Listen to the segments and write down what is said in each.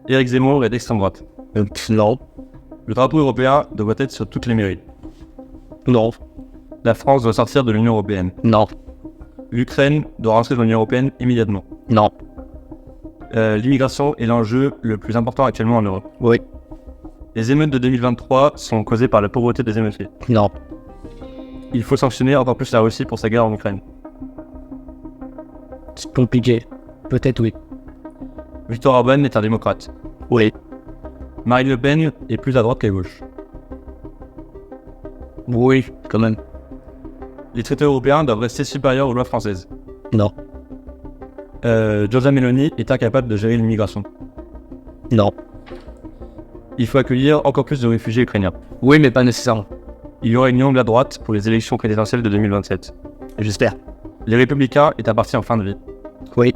Éric Zemmour est d'extrême droite. Non. Le drapeau européen doit être sur toutes les mairies. Non. La France doit sortir de l'Union européenne. Non. L'Ukraine doit rentrer dans l'Union européenne immédiatement. Non. L'immigration est l'enjeu le plus important actuellement en Europe. Oui. Les émeutes de 2023 sont causées par la pauvreté des émeutiers. Non. Il faut sanctionner encore plus la Russie pour sa guerre en Ukraine. C'est compliqué. Peut-être oui. Viktor Orban est un démocrate. Oui. Marine Le Pen est plus à droite qu'à gauche. Oui, quand même. Les traités européens doivent rester supérieurs aux lois françaises. Non. Giorgia Meloni est incapable de gérer l'immigration. Non. Il faut accueillir encore plus de réfugiés ukrainiens. Oui, mais pas nécessairement. Il y aura une union de la droite pour les élections présidentielles de 2027. J'espère. Les Républicains est un parti en fin de vie. Oui.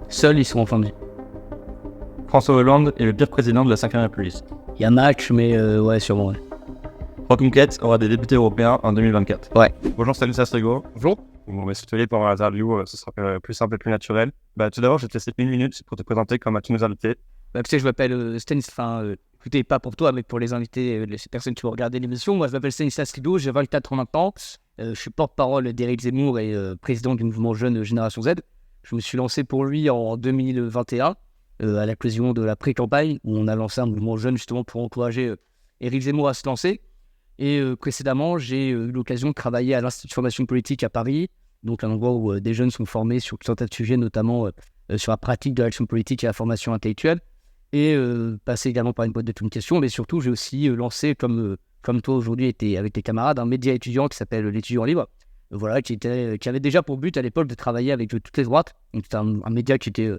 Seuls, ils sont en fin de vie. François Hollande est le pire président de la 5ème République. Il y a match, mais ouais, sûrement. Ouais. Reconquête aura des députés européens en 2024. Ouais. Bonjour, salut, c'est Strigo. Bonjour. On va se tutoyer pendant l'interview, ce sera plus simple et plus naturel. Tout d'abord, je vais te laisser 1 minute pour te présenter comme à tous nos invités. Tu sais, je m'appelle Stanislas, écoutez, pas pour toi, mais pour les invités, les personnes qui vont regarder l'émission. Moi, je m'appelle Stanislas Rigaud, j'ai 24 ans maintenant. Je suis porte-parole d'Éric Zemmour et président du mouvement Jeune Génération Z. Je me suis lancé pour lui en 2021, à l'occasion de la pré-campagne, où on a lancé un mouvement jeune justement pour encourager Éric Zemmour à se lancer. Et précédemment, j'ai eu l'occasion de travailler à l'Institut de formation politique à Paris, donc un endroit où des jeunes sont formés sur tout un tas de sujets, notamment sur la pratique de l'action politique et la formation intellectuelle. Et passé également par une boîte de communication, mais surtout j'ai aussi lancé, comme toi aujourd'hui avec tes camarades, un média étudiant qui s'appelle l'Étudiant Libre, voilà, qui avait déjà pour but à l'époque de travailler avec toutes les droites. Donc c'était un média qui était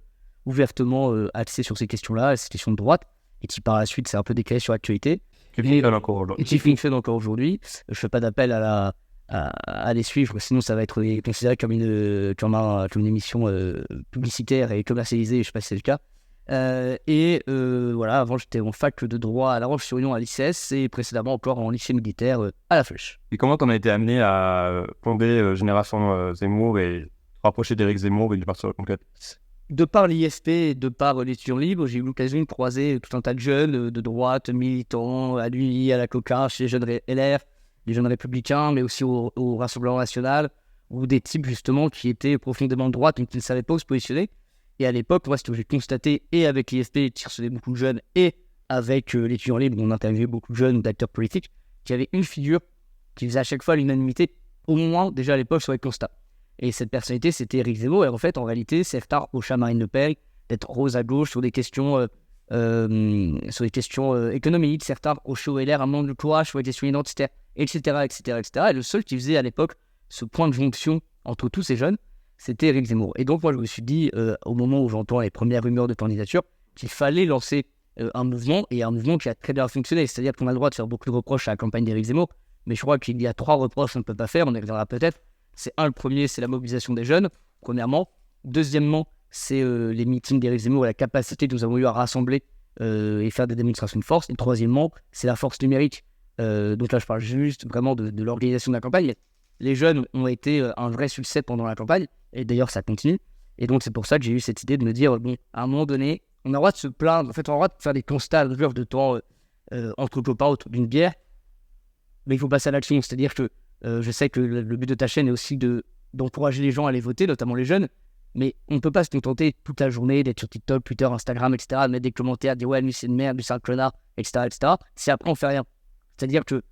ouvertement axé sur ces questions-là, ces questions de droite, et qui par la suite s'est un peu décalé sur l'actualité. Et qui fonctionne encore aujourd'hui. Je ne fais pas d'appel à les suivre, sinon ça va être considéré comme une émission publicitaire et commercialisée, je ne sais pas si c'est le cas. Voilà, avant j'étais en fac de droit à La Roche-sur-Yon à l'ICS et précédemment encore en lycée militaire à La Flèche. Et comment t'en as été amené à fonder Génération Zemmour et te rapprocher d'Éric Zemmour et du parti Reconquête? De par l'IFP et de par l'Étudiant Libre, j'ai eu l'occasion de croiser tout un tas de jeunes de droite, militants, à l'UI, à la Coca, chez les jeunes LR, les jeunes républicains, mais aussi au Rassemblement National, ou des types justement qui étaient profondément de droite et qui ne savaient pas où se positionner. Et à l'époque, moi, ce que j'ai constaté, et avec l'IFP, qui recevait beaucoup de jeunes, et avec l'Étudiant Libre, on interviewait beaucoup de jeunes ou d'acteurs politiques, qui avait une figure qui faisait à chaque fois l'unanimité, au moins déjà à l'époque sur les constats. Et cette personnalité, c'était Éric Zemmour. Et en fait, en réalité, certains reprochaient à Marine Le Pen d'être rose à gauche sur des questions, économiques. Certains reprochaient au LR un manque de courage sur les questions identitaires, etc., etc., etc. Et le seul qui faisait à l'époque ce point de jonction entre tous ces jeunes, c'était Éric Zemmour. Et donc, moi, je me suis dit, au moment où j'entends les premières rumeurs de candidature, qu'il fallait lancer un mouvement, et un mouvement qui a très bien fonctionné. C'est-à-dire qu'on a le droit de faire beaucoup de reproches à la campagne d'Éric Zemmour, mais je crois qu'il y a 3 reproches qu'on ne peut pas faire, on y reviendra peut-être. C'est le premier, c'est la mobilisation des jeunes, premièrement. Deuxièmement, c'est les meetings d'Éric Zemmour et la capacité que nous avons eu à rassembler et faire des démonstrations de force. Et troisièmement, c'est la force numérique. Donc là, je parle juste vraiment de l'organisation de la campagne. Les jeunes ont été un vrai succès pendant la campagne, et d'ailleurs, ça continue. Et donc, c'est pour ça que j'ai eu cette idée de me dire, bon, à un moment donné, on a le droit de se plaindre, en fait, on a le droit de faire des constats de temps entre copains autour d'une bière, mais il faut passer à l'action. C'est-à-dire que je sais que le but de ta chaîne est aussi d'encourager les gens à aller voter, notamment les jeunes, mais on ne peut pas se contenter toute la journée d'être sur TikTok, Twitter, Instagram, etc., de mettre des commentaires, de dire ouais, lui c'est une merde, lui c'est un connard, etc., etc., si après on fait rien. C'est-à-dire que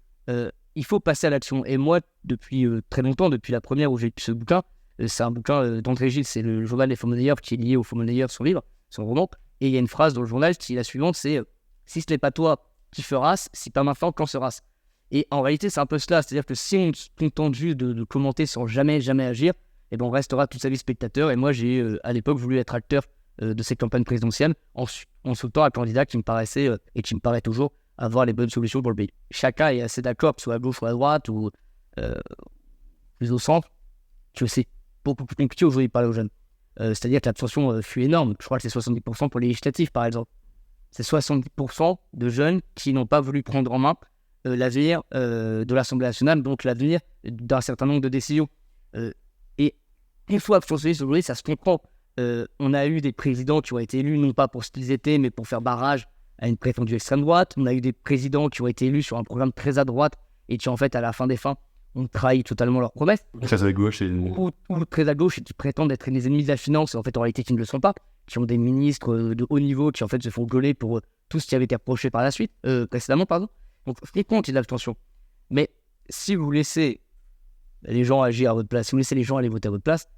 il faut passer à l'action. Et moi, depuis très longtemps, depuis la première où j'ai lu ce bouquin, c'est un bouquin d'André Gide, c'est le journal des faux-monnayeurs qui est lié au faux-monnayeur, son livre, son roman, et il y a une phrase dans le journal qui est la suivante, c'est si ce n'est pas toi qui feras, si pas maintenant, quand sera-ce? Et en réalité, c'est un peu cela. C'est-à-dire que si on se contente juste de commenter sans jamais agir, eh ben on restera toute sa vie spectateur. Et moi, j'ai à l'époque voulu être acteur de ces campagnes présidentielles en soutenant un candidat qui me paraissait, et qui me paraît toujours, avoir les bonnes solutions pour le pays. Chacun est assez d'accord, que ce soit à gauche ou à droite, ou plus au centre, que c'est beaucoup plus compliqué aujourd'hui de parler aux jeunes. C'est-à-dire que l'abstention fut énorme. Je crois que c'est 70% pour les législatives, par exemple. C'est 70% de jeunes qui n'ont pas voulu prendre en main l'avenir de l'Assemblée nationale, donc l'avenir d'un certain nombre de décisions. Et il faut abstentionner aujourd'hui, ça se comprend. On a eu des présidents qui ont été élus, non pas pour ce qu'ils étaient, mais pour faire barrage à une prétendue extrême droite. On a eu des présidents qui ont été élus sur un programme très à droite et qui, en fait, à la fin des fins, ont trahi totalement leurs promesses. Très à gauche Ou très à gauche et qui prétendent être des ennemis de la finance, et en fait, en réalité, qui ne le sont pas, qui ont des ministres de haut niveau qui, en fait, se font gueuler pour tout ce qui avait été reproché par la suite, précédemment, pardon. Donc, je comprends qu'il y ait de l'abstention. Mais si vous laissez les gens agir à votre place, si vous laissez les gens aller voter à votre place,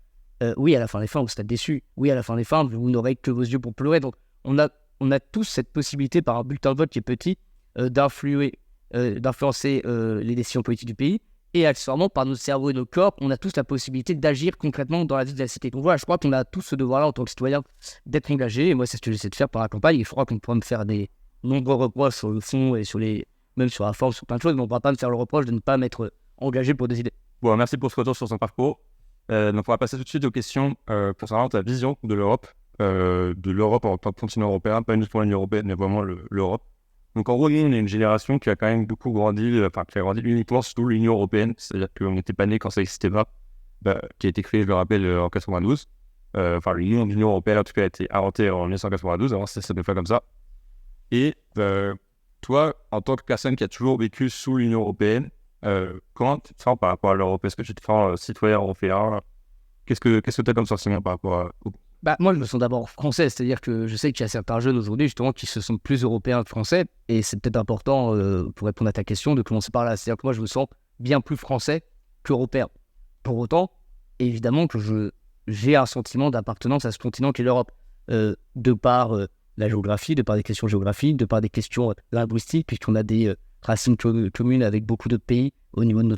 oui, à la fin des fins, vous serez déçus. Oui, à la fin des fins, vous n'aurez que vos yeux pour pleurer. Donc, on a tous cette possibilité, par un bulletin de vote qui est petit, d'influencer les décisions politiques du pays. Et accessoirement, par notre cerveau et nos corps, on a tous la possibilité d'agir concrètement dans la vie de la cité. Donc voilà, je crois qu'on a tous ce devoir-là en tant que citoyen d'être engagé. Et moi, c'est ce que j'essaie de faire pendant la campagne. Il faudra qu'on pourra me faire des nombreux reproches sur le fond et même sur la forme, sur plein de choses, mais on ne pourra pas me faire le reproche de ne pas m'être engagé pour des idées. Bon, merci pour ce retour sur son parcours. Donc, on va passer tout de suite aux questions concernant ta vision de l'Europe en tant que continent européen, pas uniquement l'Union européenne, mais vraiment l'Europe. Donc, en gros, nous, on est une génération qui a quand même beaucoup grandi, qui a grandi uniquement sous l'Union européenne, c'est-à-dire qu'on n'était pas né quand ça n'existait pas, qui a été créé, je le rappelle, en 92. L'Union européenne, en tout cas, a été inventée en 1992, avant ça s'appelait pas comme ça. Et toi, en tant que personne qui a toujours vécu sous l'Union européenne, comment tu te sens par rapport à l'Europe? Est-ce que tu te sens citoyen européen? Qu'est-ce que tu as comme sentiment par rapport à... Moi, je me sens d'abord français, c'est-à-dire que je sais qu'il y a certains jeunes aujourd'hui, justement, qui se sentent plus européens que français, et c'est peut-être important, pour répondre à ta question, de commencer par là. C'est-à-dire que moi, je me sens bien plus français qu'européen. Pour autant, évidemment que j'ai un sentiment d'appartenance à ce continent qu'est l'Europe, de par la géographie, de par des questions géographiques, de par des questions linguistiques, puisqu'on a des racines communes avec beaucoup d'autres pays au niveau de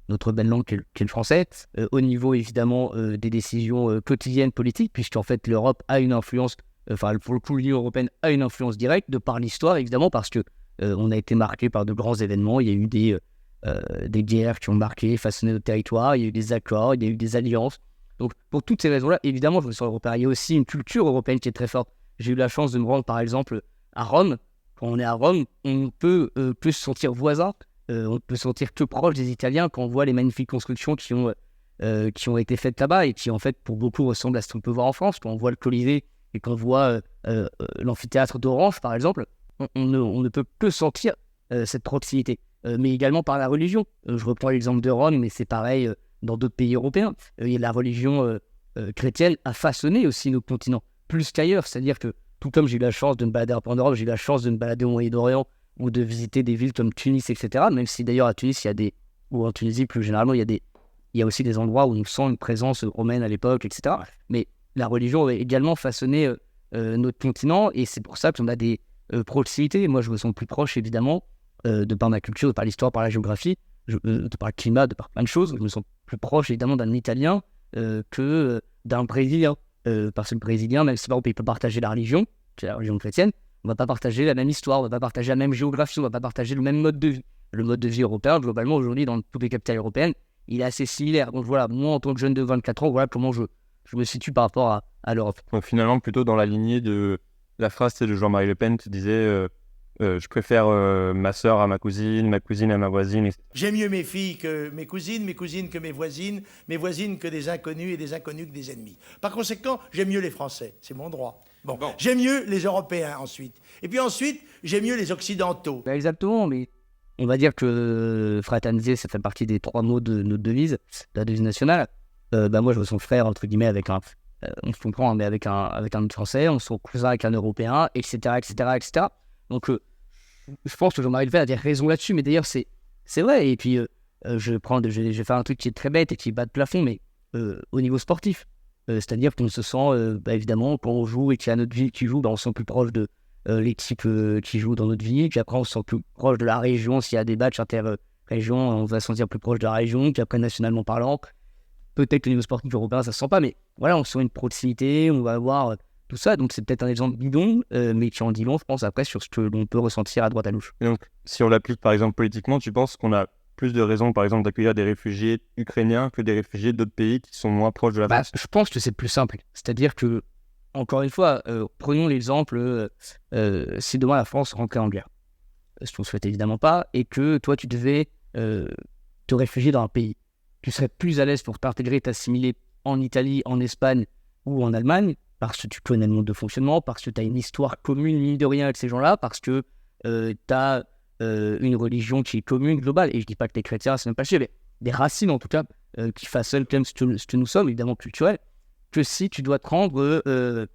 notre belle langue qui est le français, au niveau évidemment des décisions quotidiennes politiques, puisqu'en fait l'Europe a une influence, pour le coup l'Union européenne a une influence directe de par l'histoire évidemment, parce que on a été marqué par de grands événements, il y a eu des guerres qui ont marqué, façonné notre territoire, il y a eu des accords, il y a eu des alliances. Donc pour toutes ces raisons-là, évidemment je me sens européen. Il y a aussi une culture européenne qui est très forte. J'ai eu la chance de me rendre par exemple à Rome. Quand on est à Rome, on peut plus se sentir voisin. On peut se sentir que proche des Italiens quand on voit les magnifiques constructions qui ont été faites là-bas et qui, en fait, pour beaucoup, ressemblent à ce qu'on peut voir en France. Quand on voit le Colisée et qu'on voit l'amphithéâtre d'Orange, par exemple, on ne peut que sentir cette proximité. Mais également par la religion. Je reprends l'exemple de Rome, mais c'est pareil dans d'autres pays européens. La religion chrétienne a façonné aussi nos continents, plus qu'ailleurs. C'est-à-dire que, tout comme j'ai eu la chance de me balader un peu en Europe, j'ai eu la chance de me balader au Moyen-Orient, ou de visiter des villes comme Tunis, etc. Même si d'ailleurs à Tunis, ou en Tunisie plus généralement, il y a aussi des endroits où on sent une présence romaine à l'époque, etc. Mais la religion a également façonné notre continent, et c'est pour ça qu'on a des proximités. Moi, je me sens plus proche, évidemment, de par ma culture, de par l'histoire, par la géographie, de par le climat, de par plein de choses. Je me sens plus proche, évidemment, d'un Italien que d'un Brésilien. Parce que le Brésilien, même si par exemple, il peut partager la religion, qui est la religion chrétienne, on ne va pas partager la même histoire, on ne va pas partager la même géographie, on ne va pas partager le même mode de vie. Le mode de vie européen, globalement, aujourd'hui, dans toutes les capitales européennes, il est assez similaire. Donc voilà, moi, en tant que jeune de 24 ans, voilà comment je me situe par rapport à l'Europe. Donc finalement, plutôt dans la lignée de la phrase de Jean-Marie Le Pen, tu disais je préfère ma sœur à ma cousine à ma voisine. J'aime mieux mes filles que mes cousines que mes voisines que des inconnus et des inconnus que des ennemis. Par conséquent, j'aime mieux les Français, c'est mon droit. Bon. J'aime mieux les Européens ensuite. Et puis ensuite, j'aime mieux les Occidentaux. Exactement, mais on va dire que fraterniser, ça fait partie des 3 mots de notre devise, de la devise nationale. Moi, je me sens frère, entre guillemets, avec on se comprend, mais avec un Français, on se sent cousin avec un Européen, etc., etc., etc. Donc, je pense que Jean-Marie Le Pen a des raisons là-dessus, mais d'ailleurs, c'est vrai. Et puis, je vais faire un truc qui est très bête et qui bat de plafond, mais au niveau sportif. C'est-à-dire qu'on se sent, évidemment, quand on joue et qu'il y a notre ville qui joue, on se sent plus proche de l'équipe qui joue dans notre ville. Puis après, on se sent plus proche de la région. S'il y a des matchs inter-régions, on va se sentir plus proche de la région. Puis après, nationalement parlant, peut-être que au niveau sportif européen, ça se sent pas. Mais voilà, on sent une proximité, on va avoir tout ça. Donc, c'est peut-être un exemple bidon, mais qui en dit long, je pense, après, sur ce que l'on peut ressentir à droite à gauche. Et donc, si on l'applique, par exemple, politiquement, tu penses qu'on a plus de raisons, par exemple, d'accueillir des réfugiés ukrainiens que des réfugiés d'autres pays qui sont moins proches de la France? Je pense que c'est plus simple. C'est-à-dire que, encore une fois, prenons l'exemple, si demain la France rentrait en guerre, ce qu'on ne souhaite évidemment pas, et que toi, tu devais te réfugier dans un pays, tu serais plus à l'aise pour t'intégrer, t'assimiler en Italie, en Espagne ou en Allemagne parce que tu connais le mode de fonctionnement, parce que tu as une histoire commune, mine de rien, avec ces gens-là, parce que tu as une religion qui est commune, globale. Et je dis pas que les chrétiens, c'est même pas chier, mais des racines, en tout cas, qui façonnent quand même ce que nous sommes, évidemment culturel, que si tu dois te rendre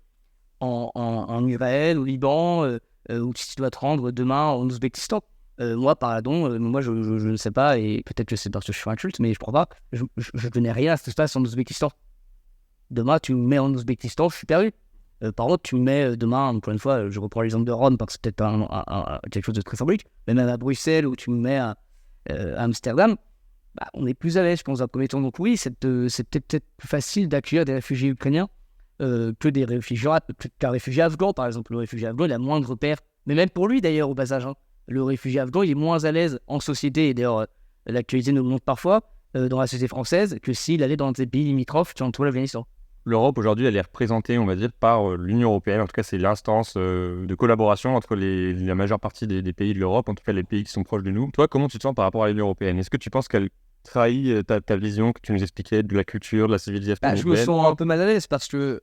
en Israël, au Liban, ou si tu dois te rendre demain en Ouzbékistan. Moi, pardon, moi, je ne sais pas, et peut-être que c'est parce que je suis inculte, mais je crois pas. Je connais rien à ce qui se passe en Ouzbékistan. Demain, tu me mets en Ouzbékistan, je suis perdu. Par contre, tu me mets demain, encore une fois, je reprends l'exemple de Rome parce que c'est peut-être quelque chose de très symbolique, mais même à Bruxelles ou tu me mets à Amsterdam, on est plus à l'aise, je pense, dans un premier temps. Donc oui, c'est peut-être plus facile d'accueillir des réfugiés ukrainiens que qu'un réfugié afghan, par exemple. Le réfugié afghan, il a moins de repères, mais même pour lui d'ailleurs, au passage. Le réfugié afghan, il est moins à l'aise en société, et d'ailleurs, l'actualité nous le montre parfois, dans la société française, que s'il allait dans des pays limitrophes qui entourent l'Afghanistan. L'Europe aujourd'hui, elle est représentée, on va dire, par l'Union européenne. En tout cas, c'est l'instance de collaboration entre la majeure partie des pays de l'Europe, en tout cas les pays qui sont proches de nous. Toi, comment tu te sens par rapport à l'Union européenne? Est-ce que tu penses qu'elle trahit ta vision que tu nous expliquais de la culture, de la civilisation européenne? Je me sens un peu mal à l'aise parce que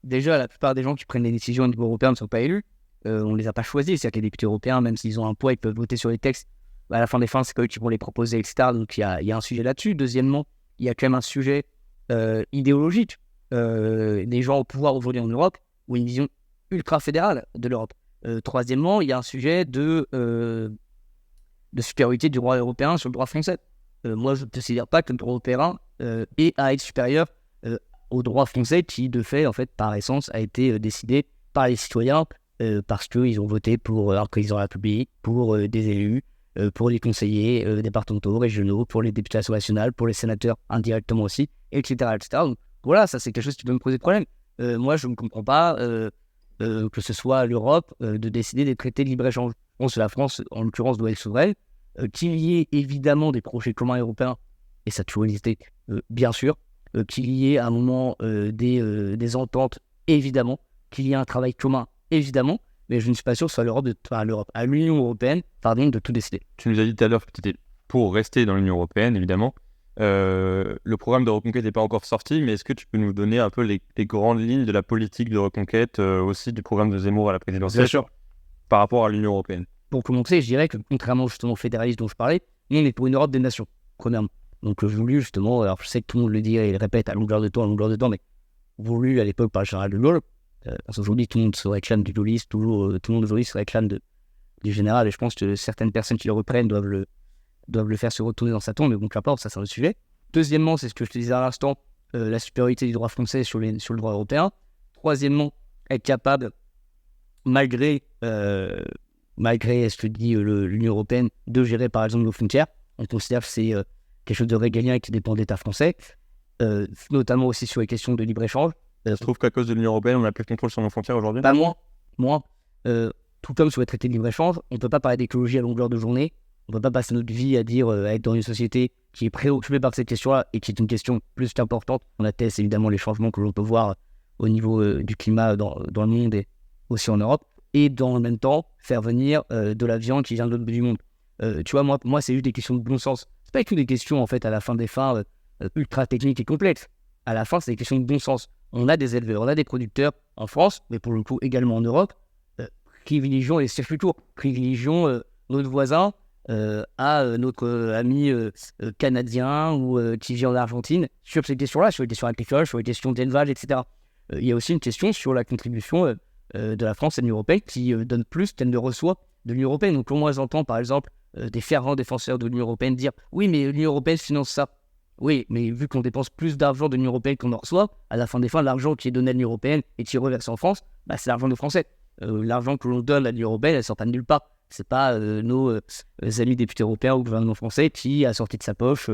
déjà, la plupart des gens qui prennent les décisions au niveau européen ne sont pas élus. On ne les a pas choisis. C'est-à-dire que les députés européens, même s'ils ont un poids, ils peuvent voter sur les textes. À la fin des fins, c'est pas eux qui vont les proposer, etc. Donc il y a un sujet là-dessus. Deuxièmement, il y a quand même un sujet idéologique. Des gens au pouvoir aujourd'hui en Europe ont une vision ultra-fédérale de l'Europe. Troisièmement, il y a un sujet de supériorité du droit européen sur le droit français. Moi, je ne considère pas que le droit européen ait à être supérieur au droit français qui, de fait, en fait, par essence, a été décidé par les citoyens parce qu'ils ont voté pour un président de la République, pour des élus, pour les conseillers départementaux, régionaux, pour les députés nationaux, pour les sénateurs indirectement aussi, etc. Donc, voilà, ça c'est quelque chose qui peut me poser problème. Moi, je ne comprends pas que ce soit l'Europe de décider des traités de libre-échange. Je pense que la France, en l'occurrence, doit être souveraine. Qu'il y ait évidemment des projets communs européens, et ça a toujours existé, bien sûr. Qu'il y ait à un moment des ententes, évidemment. Qu'il y ait un travail commun, évidemment. Mais je ne suis pas sûr que ce soit à l'Union européenne, de tout décider. Tu nous as dit tout à l'heure que tu étais pour rester dans l'Union européenne, évidemment. Le programme de reconquête n'est pas encore sorti, mais est-ce que tu peux nous donner un peu les grandes lignes de la politique de reconquête, aussi du programme de Zemmour à la présidentielle, par rapport à l'Union européenne? Pour commencer, je dirais que contrairement justement au fédéralisme dont je parlais, nous on est pour une Europe des nations, premièrement. Donc voulu justement, alors je sais que tout le monde le dit et le répète à longueur de temps, mais voulu à l'époque par le général de Gaulle, parce qu'aujourd'hui tout le monde se réclame du gaullisme, tout le monde aujourd'hui se réclame du général, et je pense que certaines personnes qui le reprennent doivent le faire se retourner dans sa tombe, mais bon, qu'importe, ça c'est un autre sujet. Deuxièmement, c'est ce que je te disais à l'instant, la supériorité du droit français sur le droit européen. Troisièmement, être capable, malgré ce que dit l'Union européenne, de gérer par exemple nos frontières. On considère que c'est quelque chose de régalien et qui dépend de l'État français, notamment aussi sur les questions de libre-échange. Je trouve qu'à cause de l'Union européenne, on a plus de contrôle sur nos frontières aujourd'hui. Pas moins. Tout comme sur les traités de libre-échange, on ne peut pas parler d'écologie à longueur de journée. On ne peut pas passer notre vie à dire être dans une société qui est préoccupée par cette question-là et qui est une question plus qu'importante. On atteste évidemment les changements que l'on peut voir au niveau du climat dans le monde et aussi en Europe. Et dans le même temps, faire venir de la viande qui vient de l'autre bout du monde. Tu vois, moi, c'est juste des questions de bon sens. C'est pas que des questions, en fait, à la fin des fins ultra techniques et complexes. À la fin, c'est des questions de bon sens. On a des éleveurs, on a des producteurs en France, mais pour le coup également en Europe. Privilégions les circuits courts, privilégions notre voisin à notre ami canadien ou qui vit en Argentine sur ces questions-là, sur les questions agricoles, sur les questions d'élevage, etc. Il y a aussi une question sur la contribution de la France à l'Union européenne qui donne plus qu'elle ne reçoit de l'Union européenne. Donc, moi, j'entends par exemple des fervents défenseurs de l'Union européenne dire « Oui, mais l'Union européenne finance ça. » Oui, mais vu qu'on dépense plus d'argent de l'Union européenne qu'on en reçoit, à la fin des fins, l'argent qui est donné à l'Union européenne et qui est reversé en France, c'est l'argent des Français. L'argent que l'on donne à l'Union européenne, elle ne sort pas de nulle part. C'est pas nos amis députés européens ou le gouvernement français qui a sorti de sa poche,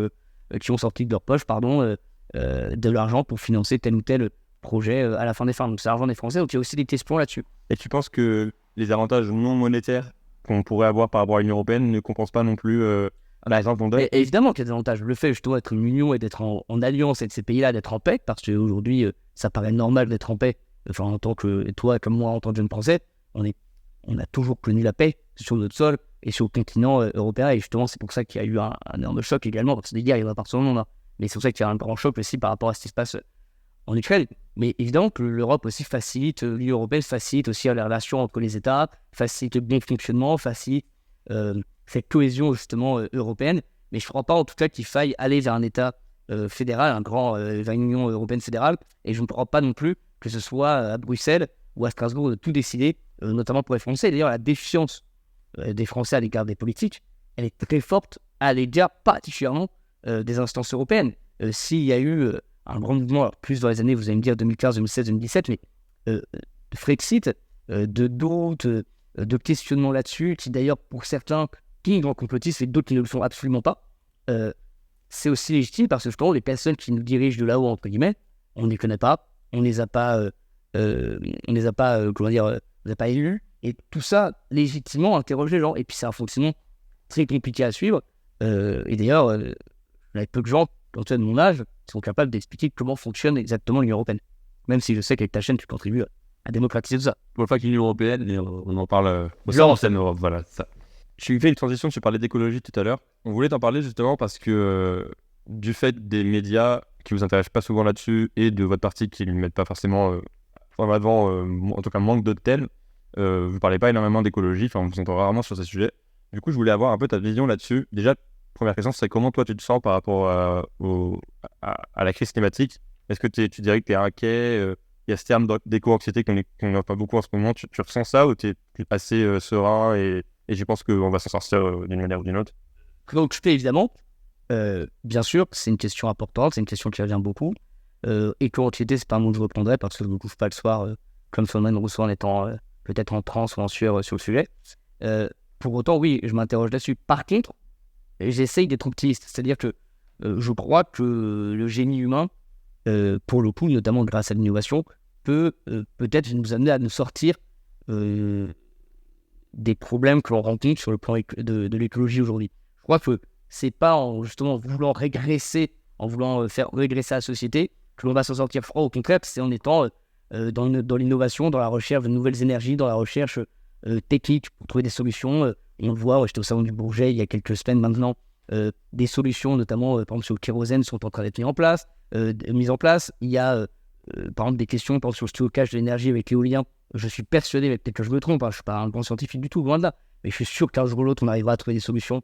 qui ont sorti de leur poche, de l'argent pour financer tel ou tel projet à la fin des fins. Donc c'est l'argent des Français, donc il y a aussi des questions là-dessus. Et tu penses que les avantages non monétaires qu'on pourrait avoir par rapport à l'Union européenne ne compensent pas non plus l'exemple qu'on donne? Évidemment qu'il y a des avantages. Le fait justement d'être une union et d'être en alliance avec ces pays-là, d'être en paix, parce qu'aujourd'hui, ça paraît normal d'être en paix. Enfin, en tant que toi, comme moi, en tant que jeune Français, on a toujours connu la paix sur notre sol et sur le continent européen. Et justement, c'est pour ça qu'il y a eu un énorme choc également, parce que des guerres, il y en a partout dans le monde. Mais c'est pour ça qu'il y a un grand choc aussi par rapport à ce qui se passe en Ukraine. Mais évidemment que l'Europe aussi facilite, l'Union européenne facilite aussi les relations entre les États, facilite le bon fonctionnement, facilite cette cohésion justement européenne. Mais je ne crois pas en tout cas qu'il faille aller vers un État fédéral, vers une Union européenne fédérale. Et je ne crois pas non plus que ce soit à Bruxelles ou à Strasbourg de tout décider, notamment pour les Français. D'ailleurs, la défiance des Français à l'égard des politiques, elle est très forte à l'égard particulièrement des instances européennes. S'il y a eu un grand mouvement, alors plus dans les années, vous allez me dire 2015, 2016, 2017, mais de Frexit, de doutes, de questionnements là-dessus, qui d'ailleurs pour certains qui sont complotistes et d'autres qui ne le sont absolument pas, c'est aussi légitime parce que justement les personnes qui nous dirigent de là-haut, entre guillemets, on ne les connaît pas, on ne les a pas, élus, et tout ça légitimement interroge les gens, et puis c'est un fonctionnement très compliqué à suivre, et d'ailleurs, il y a peu de gens, quand tu as de mon âge, qui sont capables d'expliquer comment fonctionne exactement l'Union européenne, même si je sais qu'avec ta chaîne, tu contribues à démocratiser tout ça. Pour le fait que l'Union européenne, et on en parle au sein de l'Europe, voilà, ça. Je fais une transition, tu parlais d'écologie tout à l'heure. On voulait t'en parler justement parce que du fait des médias qui vous intéressent pas souvent là-dessus et de votre parti qui ne mettent pas forcément en avant, en tout cas manque de tel, vous parlez pas énormément d'écologie, enfin on vous entend rarement sur ces sujets. Du coup, je voulais avoir un peu ta vision là-dessus. Déjà, première question, c'est comment toi tu te sens par rapport à la crise climatique? Est-ce que tu dirais que tu es inquiet? Il y a ce terme d'éco-anxiété qu'on entend beaucoup en ce moment. Tu ressens ça ou tu es assez serein et je pense qu'on va s'en sortir d'une manière ou d'une autre? Préoccupé, évidemment. Bien sûr, c'est une question importante, c'est une question qui revient beaucoup. Éco-anxiété, c'est pas un mot que je reprendrais parce que je ne me couche pas le soir comme Solomon Rousseau en étant peut-être en transe ou en sueur sur le sujet. Pour autant, oui, je m'interroge là-dessus. Par contre, j'essaye d'être optimiste. C'est-à-dire que je crois que le génie humain, pour le coup, notamment grâce à l'innovation, peut peut-être nous amener à nous sortir des problèmes que l'on rencontre sur le plan de l'écologie aujourd'hui. Je crois que c'est pas en justement voulant régresser, en voulant faire régresser la société que l'on va s'en sortir. Je crois au contraire, c'est en étant dans l'innovation, dans la recherche de nouvelles énergies, dans la recherche technique pour trouver des solutions. On le voit, j'étais au Salon du Bourget il y a quelques semaines maintenant, des solutions, notamment par exemple sur le kérosène, sont en train d'être mises en place. Il y a par exemple des questions par exemple, sur le stockage de l'énergie avec l'éolien. Je suis persuadé, mais peut-être que je me trompe, je ne suis pas un grand scientifique du tout, loin de là, mais je suis sûr qu'un jour ou l'autre, on arrivera à trouver des solutions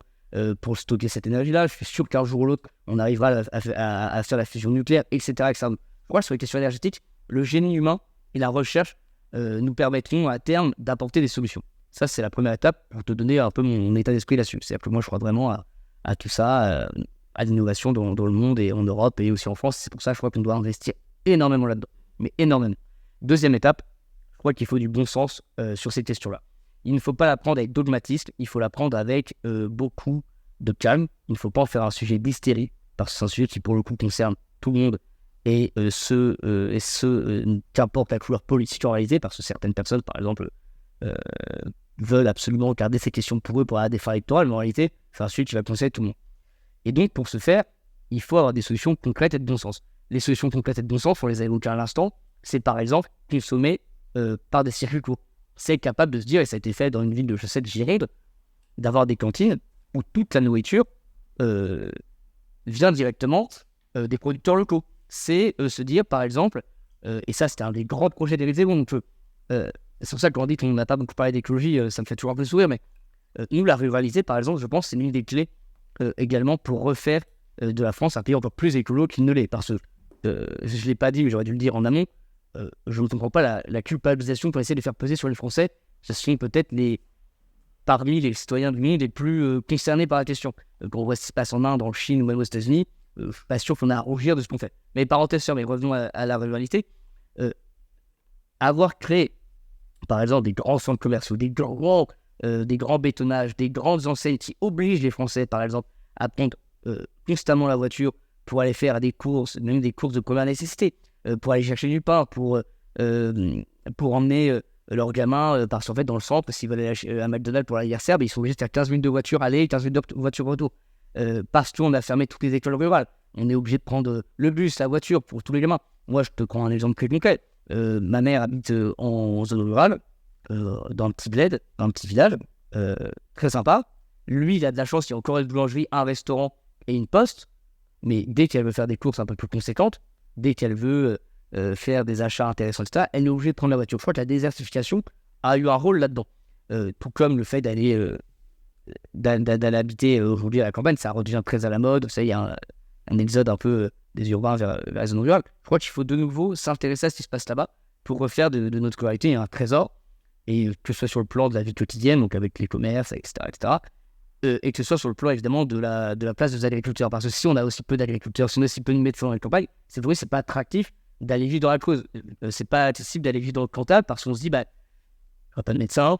pour stocker cette énergie-là. Je suis sûr qu'un jour ou l'autre, on arrivera à faire la fusion nucléaire, etc. etc. Je crois que sur les questions énergétiques, le génie humain et la recherche nous permettront à terme d'apporter des solutions. Ça, c'est la première étape pour te donner un peu mon état d'esprit là-dessus. C'est-à-dire que moi, je crois vraiment à tout ça, à l'innovation dans le monde et en Europe et aussi en France. C'est pour ça, je crois qu'on doit investir énormément là-dedans, mais énormément. Deuxième étape, je crois qu'il faut du bon sens sur ces questions-là. Il ne faut pas la prendre avec dogmatisme, il faut la prendre avec beaucoup de calme. Il ne faut pas en faire un sujet d'hystérie, parce que c'est un sujet qui, pour le coup, concerne tout le monde et qu'importe la couleur politique en réalité, parce que certaines personnes, par exemple, veulent absolument garder ces questions pour eux pour avoir des fins électorales, mais en réalité, c'est un sujet qui va concerner tout le monde. Et donc, pour ce faire, il faut avoir des solutions concrètes et de bon sens. Les solutions concrètes et de bon sens, on les a évoquées à l'instant, c'est par exemple consommer par des circuits courts. C'est capable de se dire, et ça a été fait dans une ville de Gironde, d'avoir des cantines où toute la nourriture vient directement des producteurs locaux. C'est se dire, par exemple, et ça c'était un des grands projets d'Éric Zemmour, donc c'est pour ça que quand on dit qu'on n'a pas beaucoup parlé d'écologie, ça me fait toujours un peu sourire, mais nous, la ruralité, par exemple, je pense, c'est l'une des clés également pour refaire de la France un pays encore plus écolo qu'il ne l'est. Parce que, je ne l'ai pas dit, mais j'aurais dû le dire en amont, je ne comprends pas la culpabilisation pour essayer de faire peser sur les Français. Ce sont peut-être parmi les citoyens du monde les plus concernés par la question. Quand on voit ce qui se passe en Inde, en Chine ou même aux États-Unis, je ne suis pas sûr qu'on a à rougir de ce qu'on fait. Mais parenthèse fermée, revenons à la ruralité. Avoir créé, par exemple, des grands centres commerciaux, des grands bétonnages, des grandes enseignes qui obligent les Français, par exemple, à prendre constamment la voiture pour aller faire des courses, même des courses de première nécessité, pour aller chercher du pain, pour emmener leurs gamins, parce qu'en fait, dans le centre, s'ils veulent aller à McDonald's pour l'anniversaire, ils sont obligés de faire 15 minutes de voiture aller, 15 minutes de voiture retour. Parce qu'on a fermé toutes les écoles rurales. On est obligé de prendre le bus, la voiture pour tous les gamins. Moi, je te prends un exemple très concret. Ma mère habite en zone rurale, dans un petit bled, dans un petit village, très sympa. Lui, il a de la chance, il y a encore une boulangerie, un restaurant et une poste. Mais dès qu'elle veut faire des courses un peu plus conséquentes, dès qu'elle veut faire des achats intéressants, etc., elle est obligée de prendre la voiture. Je crois que la désertification a eu un rôle là-dedans. Tout comme le fait d'aller habiter aujourd'hui à la campagne, ça redevient très à la mode. Ça, il y a un exode un peu des urbains vers la zone rurale. Je crois qu'il faut de nouveau s'intéresser à ce qui se passe là-bas pour refaire de notre scolarité un trésor, et que ce soit sur le plan de la vie quotidienne, donc avec les commerces, etc., et que ce soit sur le plan évidemment de la place des agriculteurs. Parce que si on a aussi peu d'agriculteurs, si on a aussi peu de médecins dans la campagne, c'est vrai, c'est pas attractif d'aller vivre dans la Creuse. C'est pas accessible d'aller vivre dans le Cantal parce qu'on se dit, bah, il n'y a pas de médecin,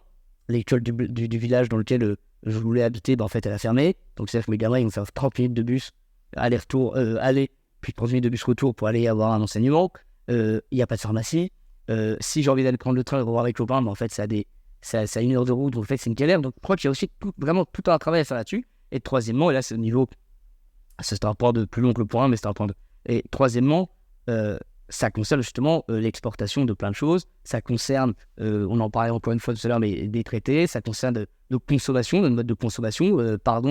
l'école du village dans lequel je voulais habiter, en fait, elle a fermé. Donc, c'est-à-dire que mes gamins, ils vont faire 30 minutes de bus, aller-retour, aller, puis 30 minutes de bus retour pour aller avoir un enseignement. Il n'y a pas de pharmacie. Si j'ai envie d'aller prendre le train et revoir mes copains, en fait, ça a 1 heure de route, donc en fait, c'est une galère. Donc, je crois qu'il y a aussi vraiment tout un travail à faire là-dessus. Et troisièmement, et là, c'est au niveau, c'est un point de plus long que le point 1, mais c'est un point 2. Et troisièmement, ça concerne justement l'exportation de plein de choses. Ça concerne, on en parlait encore une fois tout à l'heure, mais des traités. Ça concerne nos consommations, notre mode de consommation.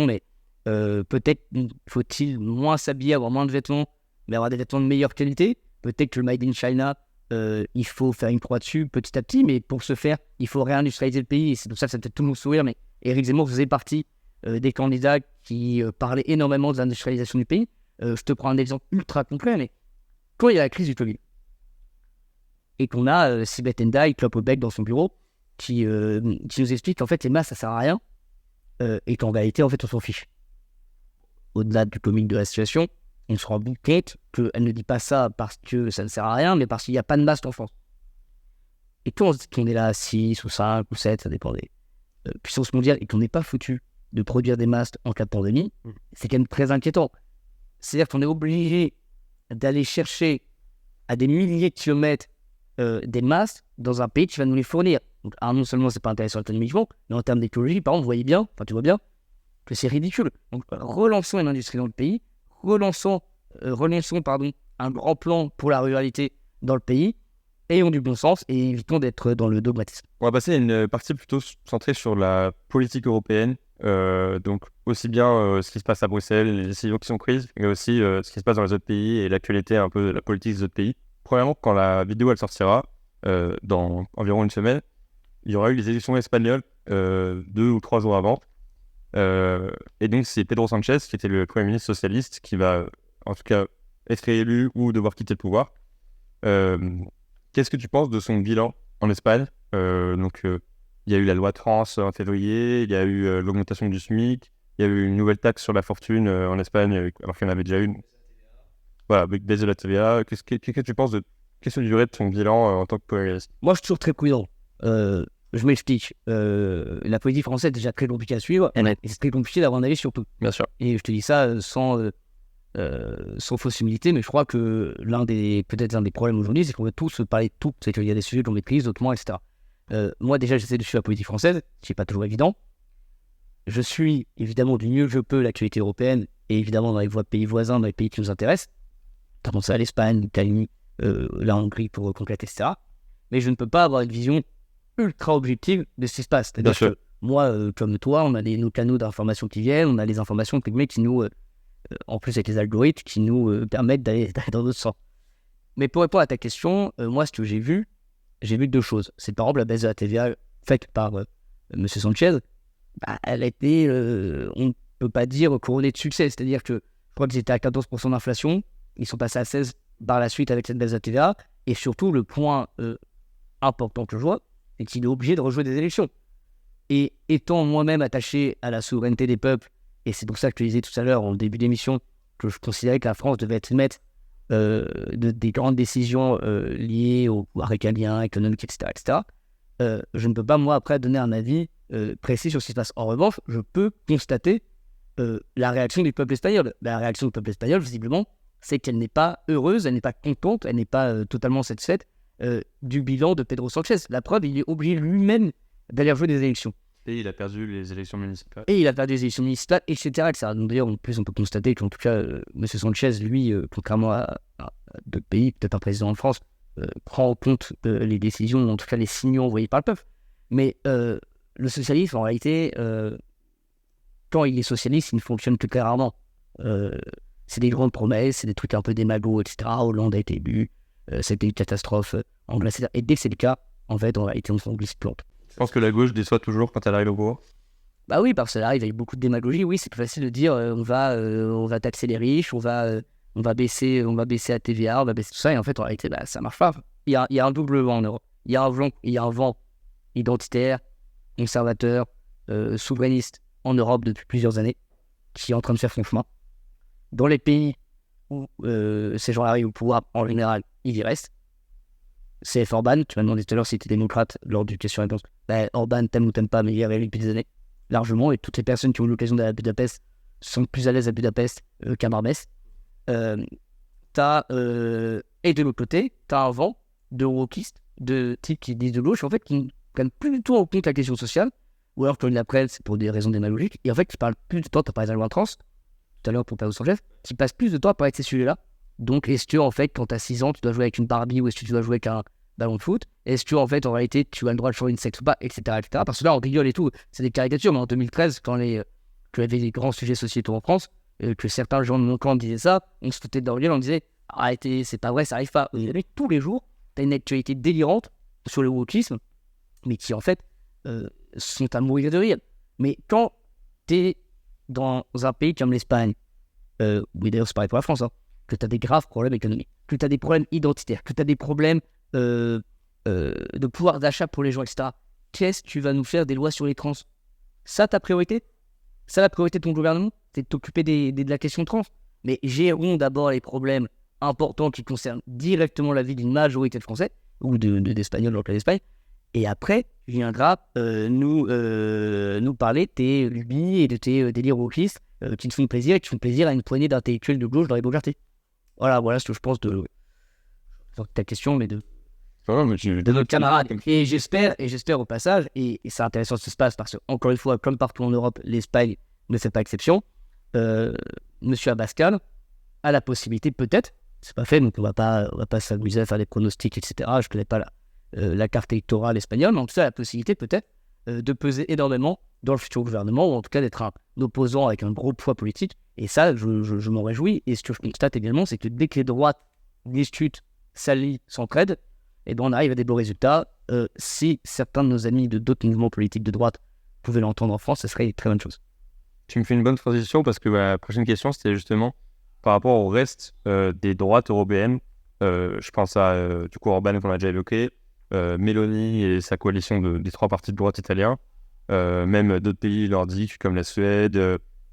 Mais peut-être faut-il moins s'habiller, avoir moins de vêtements, mais avoir des vêtements de meilleure qualité. Peut-être que le Made in China, il faut faire une croix dessus petit à petit, mais pour ce faire, il faut réindustrialiser le pays. Et c'est pour ça que ça peut-être tout le monde sourire, mais Éric Zemmour faisait partie des candidats qui parlaient énormément de l'industrialisation du pays. Je te prends un exemple ultra concret, mais quand il y a la crise du Covid, et qu'on a Sibeth Ndiaye, clope au bec dans son bureau, qui nous explique qu'en fait, les masques, ça sert à rien, et qu'en réalité, en fait, on s'en fiche. Au-delà du comique de la situation, on se rend compte qu'elle ne dit pas ça parce que ça ne sert à rien, mais parce qu'il n'y a pas de masques en France. Et quand on se dit qu'on est là à 6 ou 5 ou 7, ça dépend des puissances mondiales, et qu'on n'est pas foutu de produire des masques en cas de pandémie, c'est quand même très inquiétant. C'est-à-dire qu'on est obligé d'aller chercher à des milliers de kilomètres des masques dans un pays qui va nous les fournir. Donc, non seulement c'est pas intéressant économiquement, mais en termes d'écologie, par exemple, tu vois bien que c'est ridicule. Donc, relançons une industrie dans le pays, relançons un grand plan pour la ruralité dans le pays, ayons du bon sens et évitons d'être dans le dogmatisme. On va passer à une partie plutôt centrée sur la politique européenne. Donc aussi bien ce qui se passe à Bruxelles, les décisions qui sont prises, mais aussi ce qui se passe dans les autres pays et l'actualité un peu de la politique des autres pays. Premièrement, quand la vidéo elle sortira, dans environ une semaine, il y aura eu les élections espagnoles 2 ou 3 jours avant. Et donc c'est Pedro Sánchez, qui était le Premier ministre socialiste, qui va en tout cas être réélu ou devoir quitter le pouvoir. Qu'est-ce que tu penses de son bilan en Espagne? Il y a eu la loi trans en février, il y a eu l'augmentation du SMIC, il y a eu une nouvelle taxe sur la fortune en Espagne, alors qu'il y en avait déjà une. Voilà, avec baisse de la TVA. Qu'est-ce que tu penses de qu'est-ce que tu dirais de son bilan en tant que Premier ministre? Moi, je suis toujours très prudent. Je m'explique. La politique française est déjà très compliquée à suivre, et c'est très compliqué d'avoir un avis sur tout. Bien sûr. Et je te dis ça sans fausse humilité, mais je crois que peut-être l'un des problèmes aujourd'hui, c'est qu'on veut tous parler de tout. C'est qu'il y a des sujets qu'on maîtrise, d'autres moins, etc. Moi, déjà, j'essaie de suivre la politique française, ce qui n'est pas toujours évident. Je suis évidemment du mieux que je peux l'actualité européenne, et évidemment dans les pays voisins, dans les pays qui nous intéressent. Comme ça, l'Espagne, l'Italie, la Hongrie pour compléter, etc. Mais je ne peux pas avoir une vision ultra objective de ce qui se passe. C'est-à-dire que moi, comme toi, on a nos canaux d'information qui viennent, on a les informations qui nous, en plus avec les algorithmes, qui nous permettent d'aller dans d'autres sens. Mais pour répondre à ta question, moi, ce que j'ai vu 2 choses. C'est par exemple la baisse de la TVA faite par M. Sanchez. Elle a été, on ne peut pas dire couronnée de succès. C'est-à-dire que je crois qu'ils étaient à 14% d'inflation. Ils sont passés à 16% par la suite avec cette baisse de la TVA. Et surtout, le point important que je vois, c'est qu'il est obligé de rejouer des élections. Et étant moi-même attaché à la souveraineté des peuples, et c'est pour ça que je te disais tout à l'heure, en début d'émission, que je considérais que la France devait être maître des grandes décisions liées au pouvoir régalien, économique, etc., je ne peux pas, moi, après, donner un avis précis sur ce qui se passe. En revanche, je peux constater la réaction du peuple espagnol. La réaction du peuple espagnol, visiblement, c'est qu'elle n'est pas heureuse, elle n'est pas contente, elle n'est pas totalement satisfaite du bilan de Pedro Sánchez. La preuve, il est obligé lui-même d'aller rejouer des élections. Et il a perdu les élections municipales. Etc. Donc d'ailleurs, en plus, on peut constater qu'en tout cas, M. Sanchez, lui, contrairement à d'autres pays, peut-être un président en France, prend en compte les décisions, en tout cas les signaux envoyés par le peuple. Mais le socialisme, en réalité, quand il est socialiste, il ne fonctionne que très rarement. C'est des grandes promesses, c'est des trucs un peu démagos, etc. Hollande a été élu, c'était une catastrophe anglaise. Et dès que c'est le cas, en fait, en réalité, on se glisse-plante. Je pense que la gauche déçoit toujours quand elle arrive au pouvoir. Bah oui, parce que ça arrive avec beaucoup de démagogie. Oui, c'est plus facile de dire on va taxer les riches, on va baisser la TVA, on va baisser tout ça. Et en fait, en réalité, ça marche pas. Il y a un double vent en Europe. Il y a un vent identitaire, conservateur, souverainiste en Europe depuis plusieurs années, qui est en train de faire son chemin. Dans les pays où ces gens arrivent au pouvoir, en général, ils y restent. C'est Orban, tu m'as demandé tout à l'heure si tu étais démocrate lors du question-réponse. Orban, t'aimes ou t'aimes pas, mais il est réélu depuis des années, largement, et toutes les personnes qui ont eu l'occasion d'aller à Budapest sont plus à l'aise à Budapest qu'à Marbès. Et de l'autre côté, t'as un vent de wokistes, de types qui disent de gauche, en fait, qui ne prennent plus du tout en compte la question sociale, ou alors quand ils la prennent, c'est pour des raisons démagogiques, et en fait, qui parlent plus de temps, t'as parlé de la loi trans, tout à l'heure pour Pedro Sanchez, qui passent plus de temps à parler de ces sujets-là. Donc, est-ce que, en fait, quand t'as 6 ans, tu dois jouer avec une Barbie, ou est-ce que tu dois jouer avec un ballon de foot? Est-ce que, en fait, en réalité, tu as le droit de changer de sexe ou pas, etc., etc. Parce que là, on rigole et tout, c'est des caricatures, mais en 2013, quand il y avait des grands sujets sociétaux en France, que certains gens de mon camp disaient ça, on se foutait de leur gueule, on disait arrêtez, c'est pas vrai, ça arrive pas. Et tous les jours, t'as une actualité délirante sur le wokisme, mais qui, en fait, sont à mourir de rire. Mais quand t'es dans un pays comme l'Espagne, oui, d'ailleurs, c'est pareil pour la France, que tu as des graves problèmes économiques, que tu as des problèmes identitaires, que tu as des problèmes de pouvoir d'achat pour les gens, etc. Qu'est-ce que tu vas nous faire des lois sur les trans? Ça, ta priorité? Ça, la priorité de ton gouvernement? C'est de t'occuper de la question trans. Mais gérons d'abord les problèmes importants qui concernent directement la vie d'une majorité de Français, ou d'Espagnols dans le cas d'Espagne. Et après, viendra nous parler de tes lubies et de tes délires wokistes qui te font plaisir et qui font plaisir à une poignée d'intellectuels de gauche dans les beaux quartiers. Voilà ce que je pense de ta question, mais de notre camarade. Et j'espère au passage, et c'est intéressant ce qui se passe, parce que, encore une fois, comme partout en Europe, l'Espagne ne fait pas exception. Monsieur Abascal a la possibilité, peut-être, c'est pas fait, donc on va pas s'amuser à faire des pronostics, etc. Je connais pas la carte électorale espagnole, mais en tout cas, la possibilité, peut-être, de peser énormément dans le futur gouvernement, ou en tout cas d'être un opposant avec un gros poids politique. Et ça, je m'en réjouis. Et ce que je constate également, c'est que dès que les droites discutent, s'allient, s'entraident, et ben on arrive à des beaux résultats. Si certains de nos amis de d'autres mouvements politiques de droite pouvaient l'entendre en France, ce serait une très bonne chose. Tu me fais une bonne transition parce que la prochaine question, c'était justement par rapport au reste des droites européennes. Je pense à du coup Orban, qu'on a déjà évoqué, Meloni et sa coalition des 3 partis de droite italiens, même d'autres pays nordiques comme la Suède,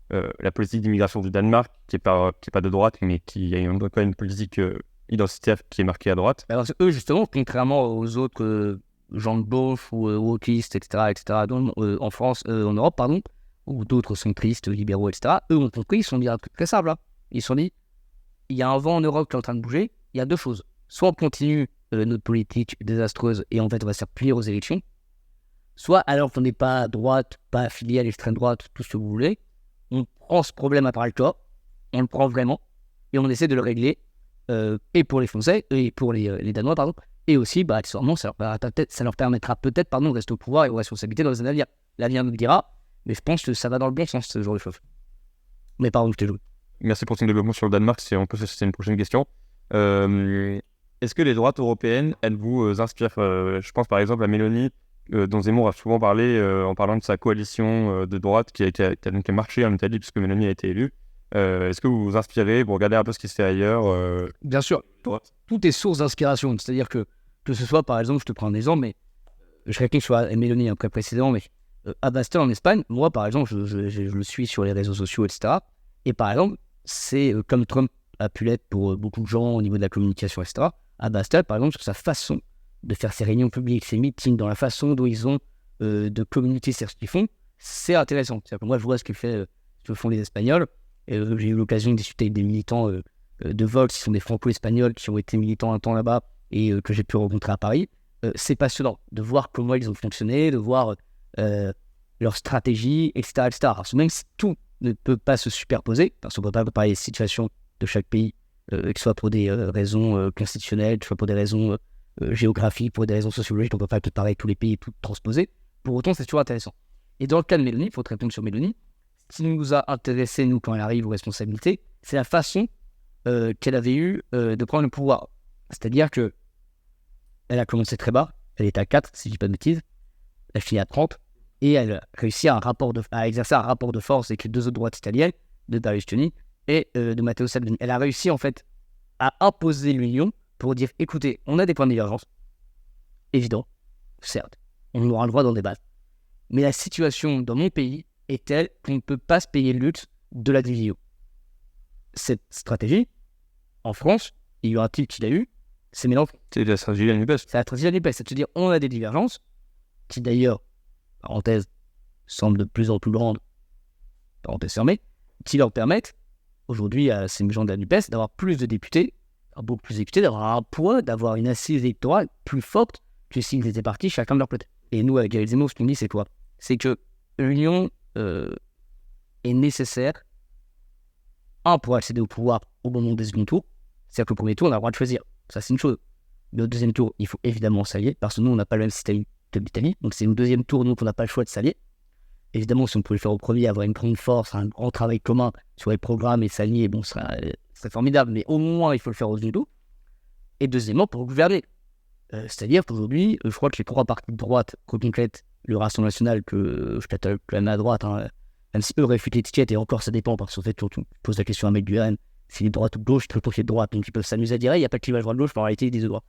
la politique d'immigration du Danemark, qui est pas de droite, mais qui a quand même une politique identitaire qui est marquée à droite. Alors, eux, justement, contrairement aux autres gens de gauche ou wokistes, etc., en France, en Europe, pardon, ou d'autres centristes, libéraux, etc., eux ont compris, ils se sont dit un truc très simple. Ils se sont dit, il y a un vent en Europe qui est en train de bouger, il y a 2 choses. Soit on continue notre politique désastreuse et en fait on va se faire plier aux élections, soit alors qu'on n'est pas à droite, pas affilié à l'extrême droite, tout ce que vous voulez, on prend ce problème à part le corps, on le prend vraiment, et on essaie de le régler, et pour les Français, et pour les Danois, pardon, et aussi, accessoirement, ça leur permettra peut-être, de rester au pouvoir et aux responsabilités dans les années à venir. L'avenir nous le dira, mais je pense que ça va dans le bon sens, ce genre de choses. Mais pardon, je t'ai joué. Merci pour ton développement sur le Danemark, c'est une prochaine question. Est-ce que les droites européennes, elles vous inspirent je pense par exemple à Meloni, dont Zemmour a souvent parlé en parlant de sa coalition de droite qui a marché en Italie puisque Meloni a été élue. Est-ce que vous vous inspirez, vous regardez un peu ce qui se fait ailleurs Bien sûr, tout est source d'inspiration. C'est-à-dire que ce soit, par exemple, je te prends un exemple, mais je serais quelqu'un soit Meloni après précédemment, mais Abascal en Espagne, moi par exemple, je le suis sur les réseaux sociaux, etc. Et par exemple, c'est comme Trump a pu l'être pour beaucoup de gens au niveau de la communication, etc. Abascal, par exemple, sur sa façon de faire ses réunions publiques, ses meetings, dans la façon dont ils ont de communiquer sur ce qu'ils font, c'est intéressant. C'est-à-dire que moi, je vois ce que font les Espagnols. J'ai eu l'occasion de discuter avec des militants de Vox, qui sont des franco-espagnols, qui ont été militants un temps là-bas et que j'ai pu rencontrer à Paris. C'est passionnant de voir comment ils ont fonctionné, de voir leur stratégie, etc. Alors, même si tout ne peut pas se superposer, parce qu'on ne peut pas comparer les situations de chaque pays, que ce soit pour des raisons constitutionnelles, que ce soit pour des raisons géographiques, pour des raisons sociologiques, on ne peut pas comparer tous les pays et tout transposer. Pour autant, c'est toujours intéressant. Et dans le cas de Meloni, il faut te répondre sur Meloni, ce qui nous a intéressé, nous, quand elle arrive aux responsabilités, c'est la façon qu'elle avait eue de prendre le pouvoir. C'est-à-dire que elle a commencé très bas, elle était à 4, si je dis pas de bêtises, elle a fini à 30, et elle a réussi à exercer un rapport de force avec les deux autres droites italiennes, de Berlusconi et de Matteo Salvini. Elle a réussi en fait à imposer l'union pour dire, écoutez, on a des points de divergence, évident, certes, on aura le droit d'en débattre, mais la situation dans mon pays est telle qu'on ne peut pas se payer le luxe de la division. Cette stratégie, en France, il y a eu un type qui l'a eu, c'est Mélenchon. C'est la stratégie de la NUPES. C'est la stratégie de la NUPES, c'est de se dire on a des divergences, qui d'ailleurs, parenthèse, semblent de plus en plus grandes, parenthèse fermée, qui leur permettent, aujourd'hui, à ces gens de la NUPES, d'avoir plus de députés, beaucoup plus de députés, d'avoir un poids, d'avoir une assise électorale plus forte que s'ils étaient partis chacun de leur côté. Et nous, avec Éric Zemmour, ce qu'on dit, c'est quoi ? C'est que l'union est nécessaire, pour accéder au pouvoir au moment des seconds tours. C'est-à-dire que le premier tour, on a le droit de choisir. Ça, c'est une chose. Mais au deuxième tour, il faut évidemment s'allier, parce que nous, on n'a pas le même système que l'Italie. Donc, c'est au deuxième tour, nous, qu'on n'a pas le choix de s'allier. Évidemment, si on pouvait le faire au premier, avoir une grande force, un grand travail commun sur les programmes et s'allier, bon, ce serait formidable. Mais au moins, il faut le faire au deuxième tour. Et deuxièmement, pour gouverner. C'est-à-dire qu'aujourd'hui, je crois que les trois partis de droite complètent le Rassemblement national, que je t'attends quand même à droite, hein, même si eux réfutent l'étiquette, et encore ça dépend, parce qu'en fait, tu poses la question à un mec du RN, s'il est de droite ou de gauche, il est de droite, donc ils peuvent s'amuser à dire, il n'y a pas de clivage droite-gauche, mais en réalité, ils disent de droite.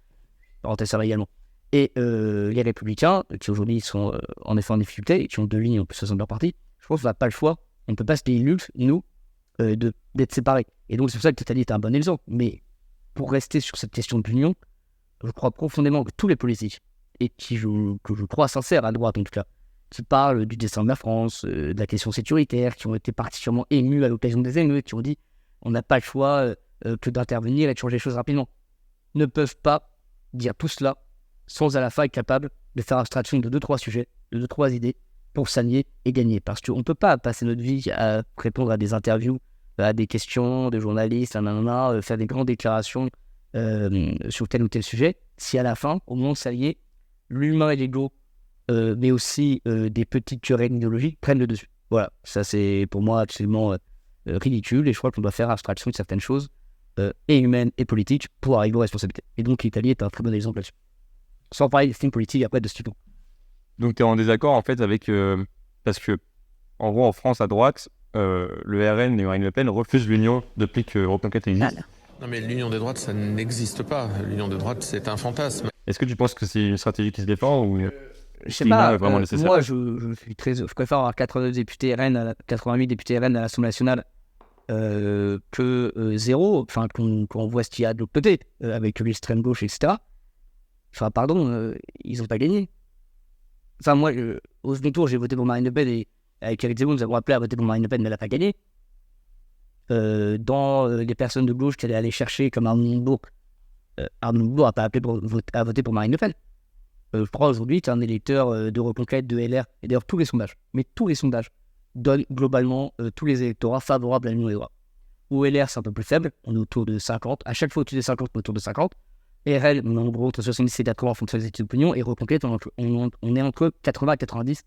Parenthèse, ça va également. Et les Républicains, qui aujourd'hui sont en effet en difficulté, et qui ont deux lignes en plus de leur parti, je pense qu'on n'a pas le choix, on ne peut pas se payer le luxe, nous, d'être séparés. Et donc, c'est pour ça que Total est un bon exemple. Mais pour rester sur cette question de l'union, je crois profondément que tous les politiques, et que je crois sincères à droite en tout cas, qui parlent du destin de la France, de la question sécuritaire, qui ont été particulièrement émus à l'occasion des émeutes, qui ont dit on n'a pas le choix que d'intervenir et de changer les choses rapidement, ne peuvent pas dire tout cela sans à la fin être capable de faire abstraction de 2-3 sujets, de 2-3 idées pour s'allier et gagner. Parce qu'on ne peut pas passer notre vie à répondre à des interviews, à des questions de journalistes, faire des grandes déclarations sur tel ou tel sujet, si à la fin, au moment de s'allier, l'humain et l'ego, mais aussi des petites querelles idéologiques prennent le dessus. Voilà, ça c'est pour moi absolument ridicule, et je crois qu'on doit faire abstraction de certaines choses, et humaines et politiques, pour arriver aux responsabilités. Et donc l'Italie est un très bon exemple là-dessus. Sans parler des films politiques après de ce type. Donc tu es en désaccord en fait avec... parce que, en gros, en France, à droite, le RN et Marine Le Pen refusent l'union depuis que Reconquête existe. Non mais l'union des droites, ça n'existe pas. L'union des droites, c'est un fantasme. Est-ce que tu penses que c'est une stratégie qui se défend ou je sais pas, vraiment nécessaire? Moi je préfère avoir 89 députés RN, 88 députés RN à l'Assemblée nationale que zéro, enfin qu'on voit ce qu'il y a de l'autre côté, avec l'extrême gauche, etc. Enfin pardon, ils n'ont pas gagné. Enfin moi, au second tour, j'ai voté pour Marine Le Pen, et avec Éric Zemmour, nous avons appelé à voter pour Marine Le Pen, mais elle n'a pas gagné. Dans les personnes de gauche qu'elle est allée chercher, comme Arnaud Montebourg n'a pas appelé à voter pour Marine Le Pen. Je crois aujourd'hui, tu es un électeur de Reconquête, de LR, et d'ailleurs tous les sondages donnent globalement tous les électorats favorables à l'union des droits. Au LR, c'est un peu plus faible, on est autour de 50, à chaque fois au-dessus des 50, on est autour de 50. RL, on est en gros entre 70 et 80 en fonction des études d'opinion, et Reconquête, on est entre 80 et 90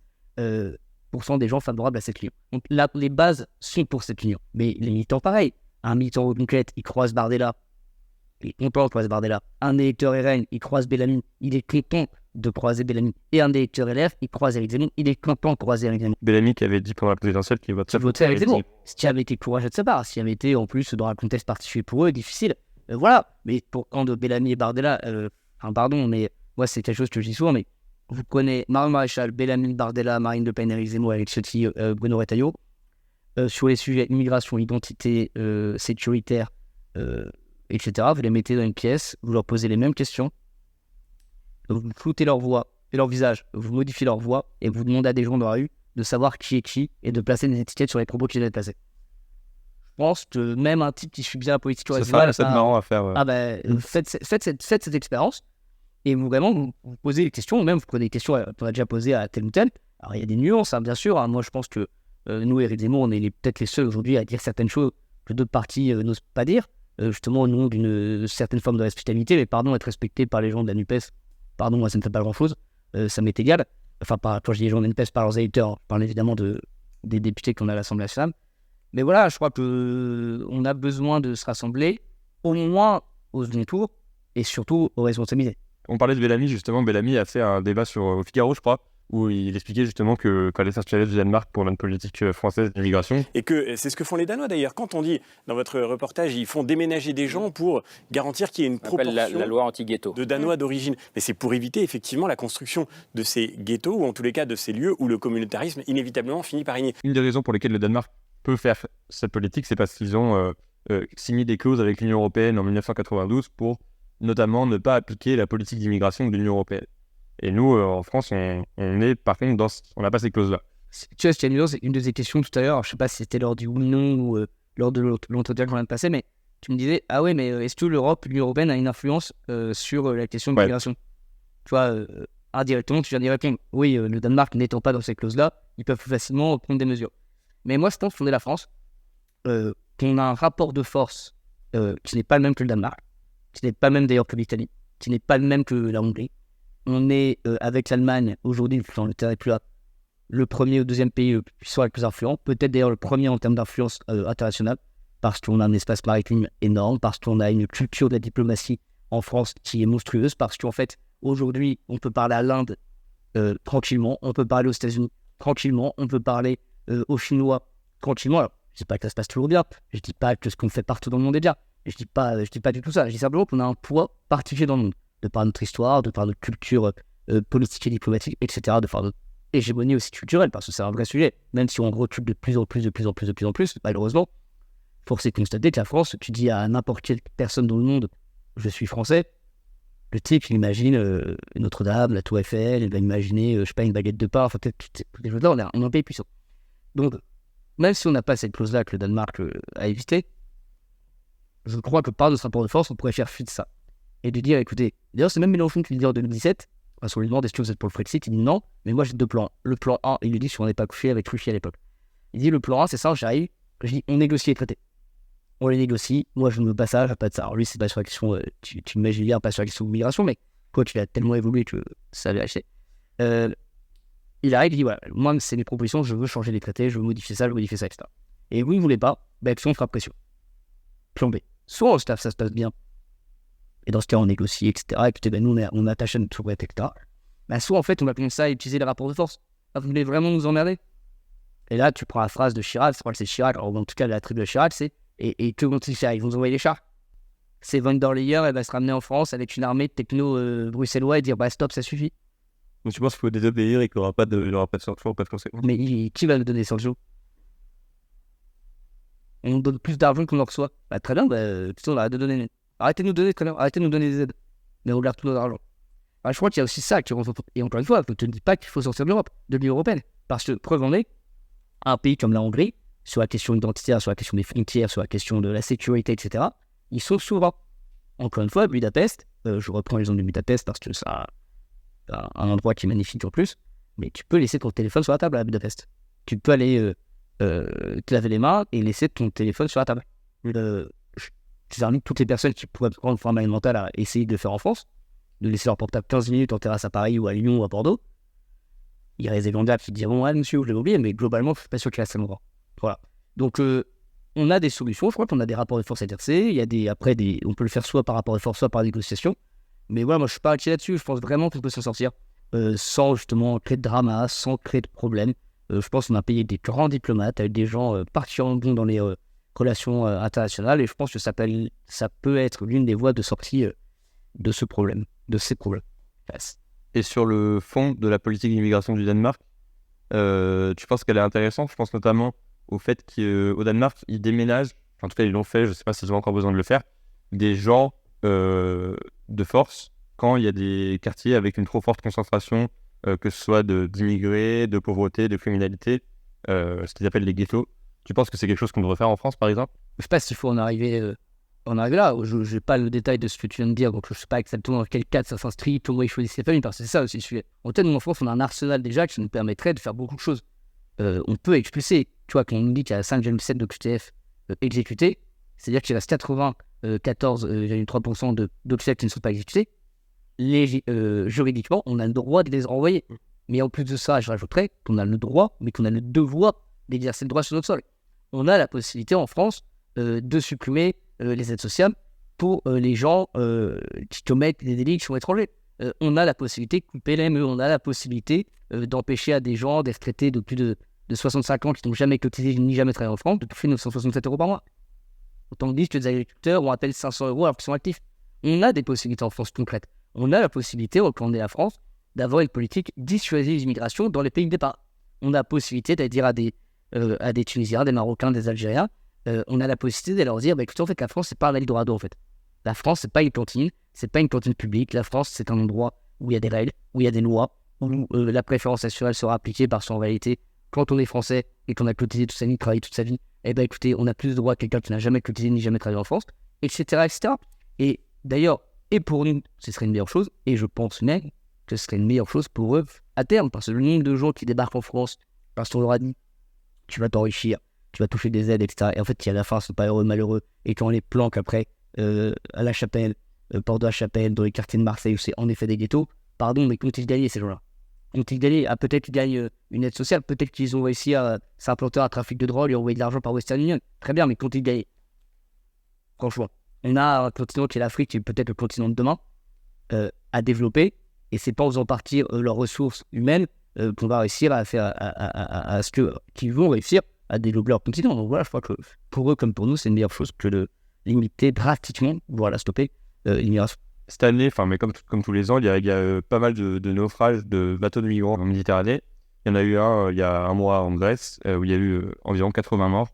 des gens favorables à cette union. Donc là, les bases sont pour cette union. Mais les militants, pareil. Un militant Reconquête, il croise Bardella, il est content de croiser Bardella. Un électeur RN, il croise Bellamy, il est content de croiser Bellamy. Et un électeur LR, il croise Éric Zemmour, il est content de croiser Éric Zemmour. Bellamy qui avait dit pendant la présidentielle qu'il voterait Éric Zemmour. Ce qui avait été courageux de sa part, ce qui avait été en plus dans un contexte particulier pour eux, difficile. Voilà. Mais pour quand Bellamy et Bardella, pardon, mais moi c'est quelque chose que je dis souvent, mais vous prenez Marion Maréchal, Bellamy, Bardella, Marine Le Pen, Éric Zemmour, Éric Ciotti, Bruno Retailleau, sur les sujets immigration, identité, sécuritaire, etc. Vous les mettez dans une pièce, vous leur posez les mêmes questions, vous floutez leur voix et leur visage, vous modifiez leur voix, et vous demandez à des gens dans la rue de savoir qui est qui et de placer des étiquettes sur les propos qui doivent être placés. Je pense que même un type qui suit bien la politique, ça serait marrant à faire. Faites cette expérience. Et vous posez des questions, ou même vous prenez des questions qu'on a déjà posées à tel ou tel. Alors il y a des nuances, bien sûr. Moi je pense que nous, Éric Zemmour, on est peut-être les seuls aujourd'hui à dire certaines choses que d'autres partis n'osent pas dire, justement au nom d'une certaine forme de respectabilité. Mais pardon, être respecté par les gens de la NUPES, pardon, moi ça ne fait pas grand-chose, ça m'est égal. Enfin, quand je dis les gens de la NUPES, pas leurs électeurs, je parle évidemment des députés qu'on a à l'Assemblée nationale. Mais voilà, je crois qu'on a besoin de se rassembler, au moins au second tour, et surtout aux responsabilités. On parlait de Bellamy, justement. Bellamy a fait un débat sur au Figaro, je crois, où il expliquait justement que fallait s'inspirer du Danemark pour notre politique française d'immigration. Et que c'est ce que font les Danois d'ailleurs. Quand on dit dans votre reportage, ils font déménager des gens pour garantir qu'il y ait une proportion la loi anti-ghetto de Danois d'origine. Mais c'est pour éviter effectivement la construction de ces ghettos, ou en tous les cas de ces lieux où le communautarisme inévitablement finit par régner. Une des raisons pour lesquelles le Danemark peut faire cette politique, c'est parce qu'ils ont signé des clauses avec l'Union européenne en 1992 pour notamment ne pas appliquer la politique d'immigration de l'Union européenne. Et nous, en France, on est par contre on n'a pas ces clauses-là. Tu vois, c'est une de tes questions tout à l'heure. Je sais pas si c'était lors du oui non ou lors de l'entretien qu'on vient de passer, mais tu me disais ah ouais, mais est-ce que l'Union européenne a une influence sur la question de l'immigration? Tu vois, indirectement, tu viens d'y répondre. Oui, le Danemark n'étant pas dans ces clauses-là, ils peuvent plus facilement prendre des mesures. Mais moi, je pense qu'on est la France, qu'on a un rapport de force qui n'est pas le même que le Danemark, qui n'est pas le même d'ailleurs que l'Italie, qui n'est pas le même que la Hongrie. On est avec l'Allemagne, aujourd'hui, quand le terrain est plus là, le premier ou deuxième pays le plus puissant et le plus influent, peut-être d'ailleurs le premier en termes d'influence internationale, parce qu'on a un espace maritime énorme, parce qu'on a une culture de la diplomatie en France qui est monstrueuse, parce qu'en fait, aujourd'hui, on peut parler à l'Inde tranquillement, on peut parler aux États-Unis tranquillement, on peut parler aux Chinois tranquillement. Alors, je ne dis pas que ça se passe toujours bien, je ne dis pas que ce qu'on fait partout dans le monde est bien, je dis pas du tout ça, je dis simplement qu'on a un poids particulier dans le monde, de par notre histoire, de par notre culture politique et diplomatique, etc., de par notre hégémonie aussi culturelle, parce que c'est un vrai sujet, même si on recule de plus en plus, malheureusement, force est de constater que la France, tu dis à n'importe quelle personne dans le monde, je suis français, le type, il imagine Notre-Dame, la Tour Eiffel, il va imaginer, je sais pas, une baguette de pain, enfin peut-être toutes les choses-là, on est un pays puissant. Donc, même si on n'a pas cette clause-là que le Danemark a évité, je crois que par notre rapport de force, on pourrait faire fi de ça. Et de dire, écoutez, d'ailleurs, c'est même Mélenchon qui le dit en 2017, parce qu'on lui demande est-ce que vous êtes pour le Frexit, il dit non, mais moi j'ai deux plans. Le plan 1, il lui dit si on n'est pas couché avec Russie à l'époque. Il dit le plan 1, c'est ça, j'arrive, je dis on négocie les traités. On les négocie, moi je ne veux pas ça, je veux pas de ça. Alors lui, c'est pas sur la question, tu m'imagines bien, pas sur la question de migration, mais toi tu l'as tellement évolué que ça avait acheté. Il arrive, il dit voilà, moi c'est mes propositions, je veux changer les traités, je veux modifier ça, etc. Et vous ne voulez pas, on fera pression. Plan B. Soit on se tape, ça se passe bien, et dans ce cas on négocie, etc. Écoutez, nous on attache à notre souveraineté, etc. Soit en fait on va commencer à utiliser les rapports de force. Vous voulez vraiment nous emmerder? Et là tu prends la phrase de Chirac, je crois que c'est Chirac, alors en tout cas la tribu de Chirac, c'est et que vont-ils faire? Ils vont nous envoyer les chars. C'est von der Leyen, elle va se ramener en France avec une armée de techno bruxellois et dire stop, ça suffit. Donc tu penses qu'il faut désobéir et qu'il n'y aura pas de sanction, pas de conséquences? Mais qui va nous donner des sanctions? On nous donne plus d'argent qu'on en reçoit. Très bien, plutôt on arrête de donner. Arrêtez de nous donner, très bien, arrêtez de nous donner des aides. Mais on garde tout notre argent. Je crois qu'il y a aussi ça qui rentre. Et encore une fois, je ne te dis pas qu'il faut sortir de l'Europe, de l'Union européenne. Parce que, preuve en est, un pays comme la Hongrie, sur la question identitaire, sur la question des frontières, sur la question de la sécurité, etc., ils sont souverains. Encore une fois, Budapest, je reprends l'exemple de Budapest parce que ça a un endroit qui est magnifique en plus, mais tu peux laisser ton téléphone sur la table à Budapest. Tu peux aller te laver les mains et laisser ton téléphone sur la table. J'invite toutes les personnes qui pourraient prendre forme mentale à essayer de le faire en France, de laisser leur portable 15 minutes en terrasse à Paris ou à Lyon ou à Bordeaux. Il y a des vendeurs qui diront monsieur, je l'ai oublié, mais globalement, je ne suis pas sûr qu'il reste à l'endroit. Voilà. Donc, on a des solutions. Je crois qu'on a des rapports de force à exercer. Il y a on peut le faire soit par rapport de force, soit par négociation. Mais voilà, moi, je ne suis pas inquiet là-dessus. Je pense vraiment qu'on peut s'en sortir sans justement créer de drama, sans créer de problème. Je pense qu'on a payé des grands diplomates avec des gens particulièrement bons dans les relations internationales. Et je pense que ça peut être l'une des voies de sortie de ce problème, de ces problèmes. Yes. Et sur le fond de la politique d'immigration du Danemark, tu penses qu'elle est intéressante? Je pense notamment au fait qu'au Danemark, ils déménagent, en tout cas ils l'ont fait, je ne sais pas s'ils ont encore besoin de le faire, des gens de force quand il y a des quartiers avec une trop forte concentration, que ce soit d'immigrés, de pauvreté, de criminalité, ce qu'ils appellent les ghettos. Tu penses que c'est quelque chose qu'on devrait faire en France, par exemple? Je ne sais pas s'il faut en arriver là. Je n'ai pas le détail de ce que tu viens de dire, donc je ne sais pas exactement dans quel cadre ça s'inscrit, comment ils choisissent les familles, parce que c'est ça aussi le sujet. En fait, nous en France, on a un arsenal déjà qui nous permettrait de faire beaucoup de choses. On peut expulser, tu vois, quand on nous dit qu'il y a 5,7 d'OQTF exécutés, c'est-à-dire qu'il reste 94,3% d'OQTF qui ne sont pas exécutés, juridiquement, on a le droit de les renvoyer. Mais en plus de ça, je rajouterais qu'on a le droit, mais qu'on a le devoir d'exercer le droit sur notre sol. On a la possibilité en France de supprimer les aides sociales pour les gens qui commettent des délits qui sont étrangers. On a la possibilité de couper les on a la possibilité d'empêcher à des gens d'être traités de plus de 65 ans qui n'ont jamais cotisé ni jamais travaillé en France de toucher 967 euros par mois. Autant que disent que des agriculteurs ont à peine 500 euros alors qu'ils sont actifs. On a des possibilités en France concrètes. On a la possibilité, quand on est la France, d'avoir une politique dissuasive d'immigration dans les pays de départ. On a la possibilité d'aller dire à des Tunisiens, des Marocains, des Algériens, on a la possibilité de leur dire, écoutez, en fait, la France, c'est pas un Eldorado, en fait. La France, c'est pas une cantine, c'est pas une cantine publique. La France, c'est un endroit où il y a des règles, où il y a des lois, où la préférence nationale sera appliquée parce qu'en réalité, quand on est français et qu'on a cotisé toute sa vie, travaillé toute sa vie, écoutez, on a plus de droits que quelqu'un qui n'a jamais cotisé ni jamais travaillé en France, etc., etc. Et d'ailleurs, et pour nous, ce serait une meilleure chose, et je pense même que ce serait une meilleure chose pour eux à terme, parce que le nombre de gens qui débarquent en France, parce qu'on leur a dit, tu vas t'enrichir, tu vas toucher des aides, etc. Et en fait, qui à la fin sont pas heureux, malheureux, et quand on les planque après à la Chapelle, Porte de la Chapelle, dans les quartiers de Marseille, où c'est en effet des ghettos, pardon, mais qu'ont-ils gagné ces gens-là? Qu'ont-ils gagné? Peut-être qu'ils gagnent une aide sociale, peut-être qu'ils ont réussi à s'implanter un trafic de drogue et envoyer de l'argent par Western Union. Très bien, mais qu'ont-ils gagné? Franchement, on a un continent qui est l'Afrique, qui est peut-être le continent de demain, à développer, et c'est pas en faisant partir leurs ressources humaines qu'on va réussir à faire à ce qu'ils vont réussir à développer leur continent. Donc voilà, je crois que pour eux comme pour nous, c'est une meilleure chose que de limiter drastiquement, voire la stopper, l'immigration. Cette année, mais comme tous les ans, il y a pas mal de naufrages de bateaux de migrants en Méditerranée. Il y en a eu un il y a un mois en Grèce, où il y a eu environ 80 morts.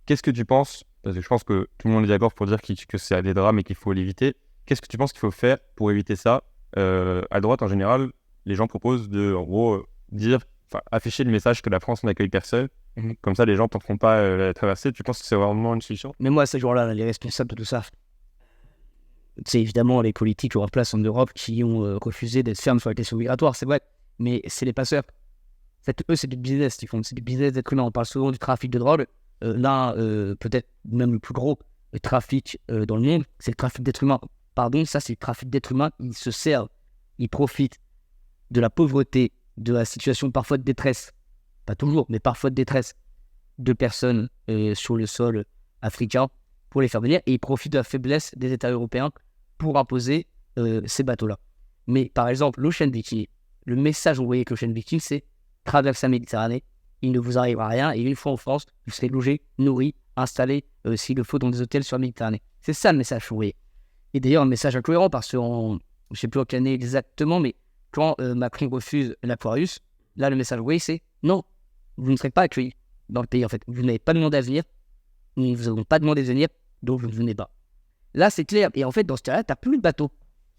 Qu'est-ce que tu penses? Parce que je pense que tout le monde est d'accord pour dire que c'est des drames et qu'il faut l'éviter. Qu'est-ce que tu penses qu'il faut faire pour éviter ça? À droite, en général, les gens proposent de, en gros, afficher le message que la France n'accueille personne. Comme ça, les gens ne tenteront pas la traversée. Tu penses que c'est vraiment une solution? Mais moi, ces gens-là, les responsables de tout ça, c'est évidemment les politiques en place en Europe qui ont refusé d'être fermes sur la question migratoire, c'est vrai. Mais c'est les passeurs. Eux, c'est du business qu'ils font. C'est du business d'être humain. On parle souvent du trafic de drogue. Là, peut-être même le plus gros trafic dans le monde, c'est le trafic d'êtres humains. Pardon, ça, c'est le trafic d'êtres humains. Ils se servent, ils profitent de la pauvreté, de la situation parfois de détresse, pas toujours, mais parfois de détresse de personnes sur le sol africain pour les faire venir, et ils profitent de la faiblesse des États européens pour imposer ces bateaux-là. Mais par exemple, l'Ocean Viking, le message envoyé avec l'Ocean Viking, c'est traverser la Méditerranée, il ne vous arrivera rien, et une fois en France, vous serez logé, nourri, installé, s'il le faut, dans des hôtels sur la Méditerranée. C'est ça le message envoyé. Et d'ailleurs, un message incohérent, parce que je ne sais plus en quelle année exactement, mais quand Macron refuse l'Aquarius, là, le message envoyé, c'est non, vous ne serez pas accueillis dans le pays, en fait. Vous n'avez pas demandé à venir, nous ne vous avons pas demandé de venir, donc vous ne venez pas. Là, c'est clair. Et en fait, dans ce cas-là, tu n'as plus de bateau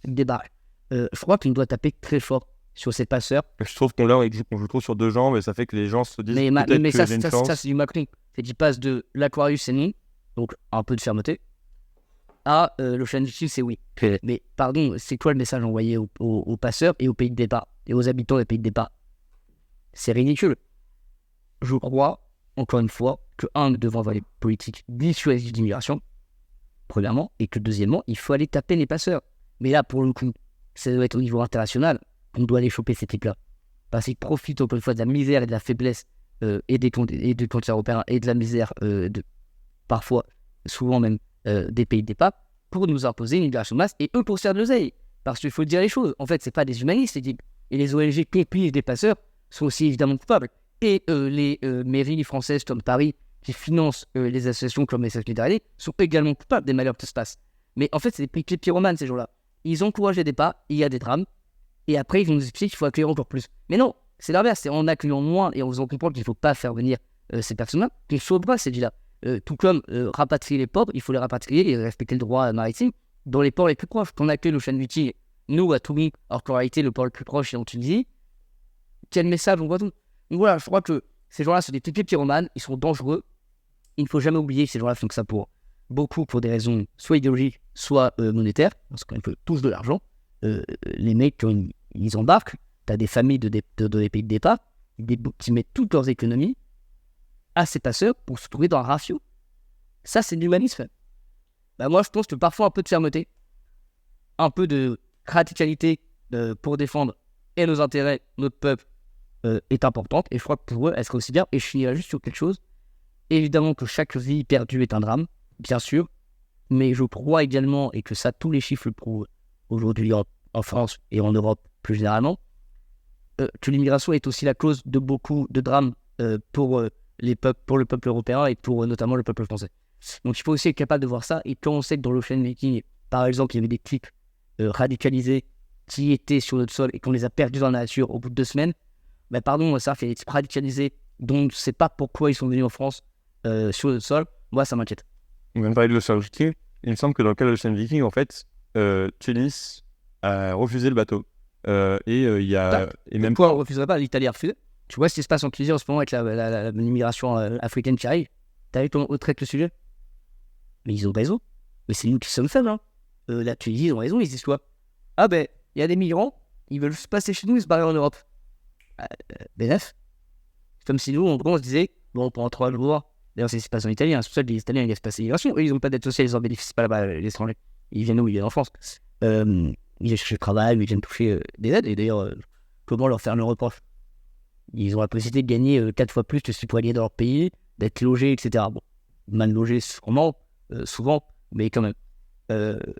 qui débarque. Je crois qu'on doit taper très fort sur ces passeurs. Je trouve qu'on joue trop sur deux jambes et ça fait que les gens se disent peut-être mais que ça, j'ai une chance. Ça, c'est du Macron. C'est qu'il passe de l'Aquarius, c'est non, donc un peu de fermeté, à l'Ocean Viking, c'est oui. Mais pardon, c'est quoi le message envoyé aux passeurs et aux pays de départ et aux habitants des pays de départ? C'est ridicule. Je crois, encore une fois, que nous devons avoir des politiques dissuasives d'immigration, premièrement, et que deuxièmement, il faut aller taper les passeurs. Mais là, pour le coup, ça doit être au niveau international qu'on doit aller choper ces types-là. Parce qu'ils profitent encore une fois de la misère et de la faiblesse et des continents européens et de la misère, parfois, souvent même, des pays de départ, pour nous imposer une immigration de masse, et eux pour se faire de l'oseille. Parce qu'il faut dire les choses. En fait, c'est pas des humanistes, et les ONG qui pillent des passeurs sont aussi évidemment coupables. Et les mairies françaises comme Paris, qui financent les associations comme les Méditerranée, sont également coupables des malheurs qui se passent. Mais en fait, c'est des petits pyromanes, ces gens-là. Ils encouragent les départs, il y a des drames, et après, ils vont nous expliquer qu'il faut accueillir encore plus. Mais non, c'est l'inverse, c'est en accueillant moins et en faisant comprendre qu'il ne faut pas faire venir ces personnes-là, qu'on sauvera ces gens-là. Tout comme rapatrier les pauvres, il faut les rapatrier et respecter le droit maritime dans les ports les plus proches. Quand on accueille l'Ocean Viking, nous, à Toulouse, alors qu'en réalité, le port le plus proche est en Tunisie, quel message on voit tout. Donc voilà, je crois que ces gens-là sont des petits pyromanes, ils sont dangereux. Il ne faut jamais oublier que ces gens-là font que ça pour beaucoup pour des raisons soit idéologiques, soit monétaires, parce qu'on peut tous de l'argent. Les mecs, quand ils embarquent, tu as des familles de des pays de départ qui mettent toutes leurs économies à ces passeurs pour se trouver dans un ratio. Ça, c'est de l'humanisme. Moi, je pense que parfois un peu de fermeté, un peu de radicalité pour défendre et nos intérêts, notre peuple, est importante. Et je crois que pour eux, elle serait aussi bien. Et je finirai juste sur quelque chose. Évidemment que chaque vie perdue est un drame, bien sûr. Mais je crois également, et que ça, tous les chiffres le prouvent aujourd'hui en France et en Europe plus généralement, que l'immigration est aussi la cause de beaucoup de drames pour le peuple européen et pour notamment le peuple français. Donc il faut aussi être capable de voir ça. Et quand on sait que dans l'ocean making, par exemple, il y avait des types radicalisés qui étaient sur notre sol et qu'on les a perdus dans la nature au bout de 2 semaines, ben pardon, ça fait des types radicalisés dont on ne sait pas pourquoi ils sont venus en France sur notre sol. Moi, ça m'inquiète. On vient de parler de l'Ocean Viking. Il me semble que dans le cas de l'Ocean Viking, en fait, Tunis a refusé le bateau. Il y a... Et même pourquoi on ne refuserait pas? L'Italie a refusé. Tu vois ce qui se passe en Tunisie en ce moment avec l'immigration africaine qui arrive. T'as vu comment on traite le sujet? Mais ils ont raison. Mais c'est nous qui sommes faibles. Hein. La Tunisie, ils ont raison. Ils disent quoi? Ah ben, il y a des migrants, ils veulent juste passer chez nous et se barrer en Europe. Bénef. C'est comme si nous, en gros, on se disait, bon, pendant 3 jours, d'ailleurs, c'est ce qui se passe en Italie, hein, c'est pour ça que les Italiens, ils laissent passer l'immigration. Eux, ils n'ont pas d'aide sociale, ils en bénéficient pas là-bas, les étrangers. Ils viennent où? Ils viennent en France. Ils viennent chercher le travail, ils viennent toucher des aides. Et d'ailleurs, comment leur faire le reproche? Ils ont la possibilité de gagner 4 fois plus que ce qu'ils pourraient gagner dans leur pays, d'être logés, etc. Bon, mal logés, sûrement, souvent, mais quand même.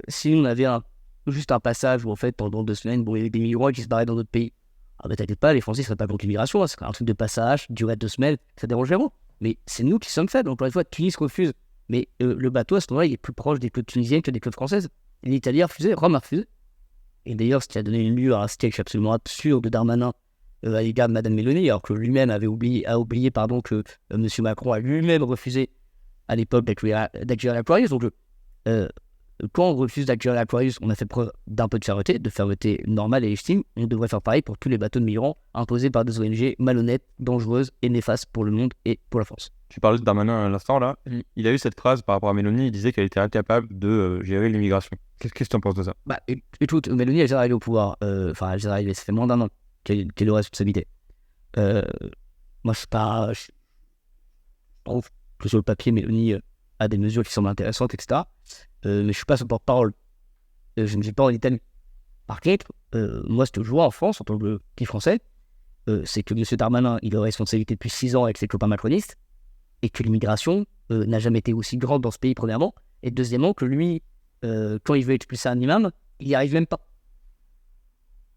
Si on avait juste un passage où, en fait, pendant 2 semaines, bon, il y avait des migrants qui se barraient dans d'autres pays. Ah, mais t'inquiète pas, les Français ne seraient pas contre l'immigration, hein, c'est un truc de passage, durée 2 semaines, ça dérange vraiment. Mais c'est nous qui sommes faibles. Encore une fois, Tunis refuse. Mais le bateau, à ce moment-là, il est plus proche des clubs tunisiens que des clubs françaises. L'Italie a refusé, Rome a refusé. Et d'ailleurs, ce qui a donné lieu à un sketch absolument absurde de Darmanin à l'égard de Madame Mélanie, alors que lui-même a oublié que M. Macron a lui-même refusé à l'époque d'accueillir l'Aquarius. Donc, quand on refuse d'accueillir l'Aquarius, on a fait preuve d'un peu de fermeté normale et légitime. On devrait faire pareil pour tous les bateaux de migrants imposés par des ONG malhonnêtes, dangereuses et néfastes pour le monde et pour la France. Tu parlais de Darmanin à l'instant, là. Il a eu cette phrase par rapport à Mélanie, il disait qu'elle était incapable de gérer l'immigration. Qu'est-ce que tu en penses de ça? Bah, écoute, Mélanie, elle est arrivée au pouvoir. Enfin, elle est arrivée, ça fait moins d'un an qu'elle est aux responsabilités. Moi, je trouve que sur le papier, Mélanie a des mesures qui semblent intéressantes, etc. Mais je suis pas son porte-parole. Je ne vis pas en Italie. Par contre, moi, ce que je vois en France, en tant que petit français, c'est que M. Darmanin, il a la responsabilité depuis 6 ans avec ses copains macronistes, et que l'immigration n'a jamais été aussi grande dans ce pays, premièrement, et deuxièmement, que lui, quand il veut expulser un imam, il n'y arrive même pas.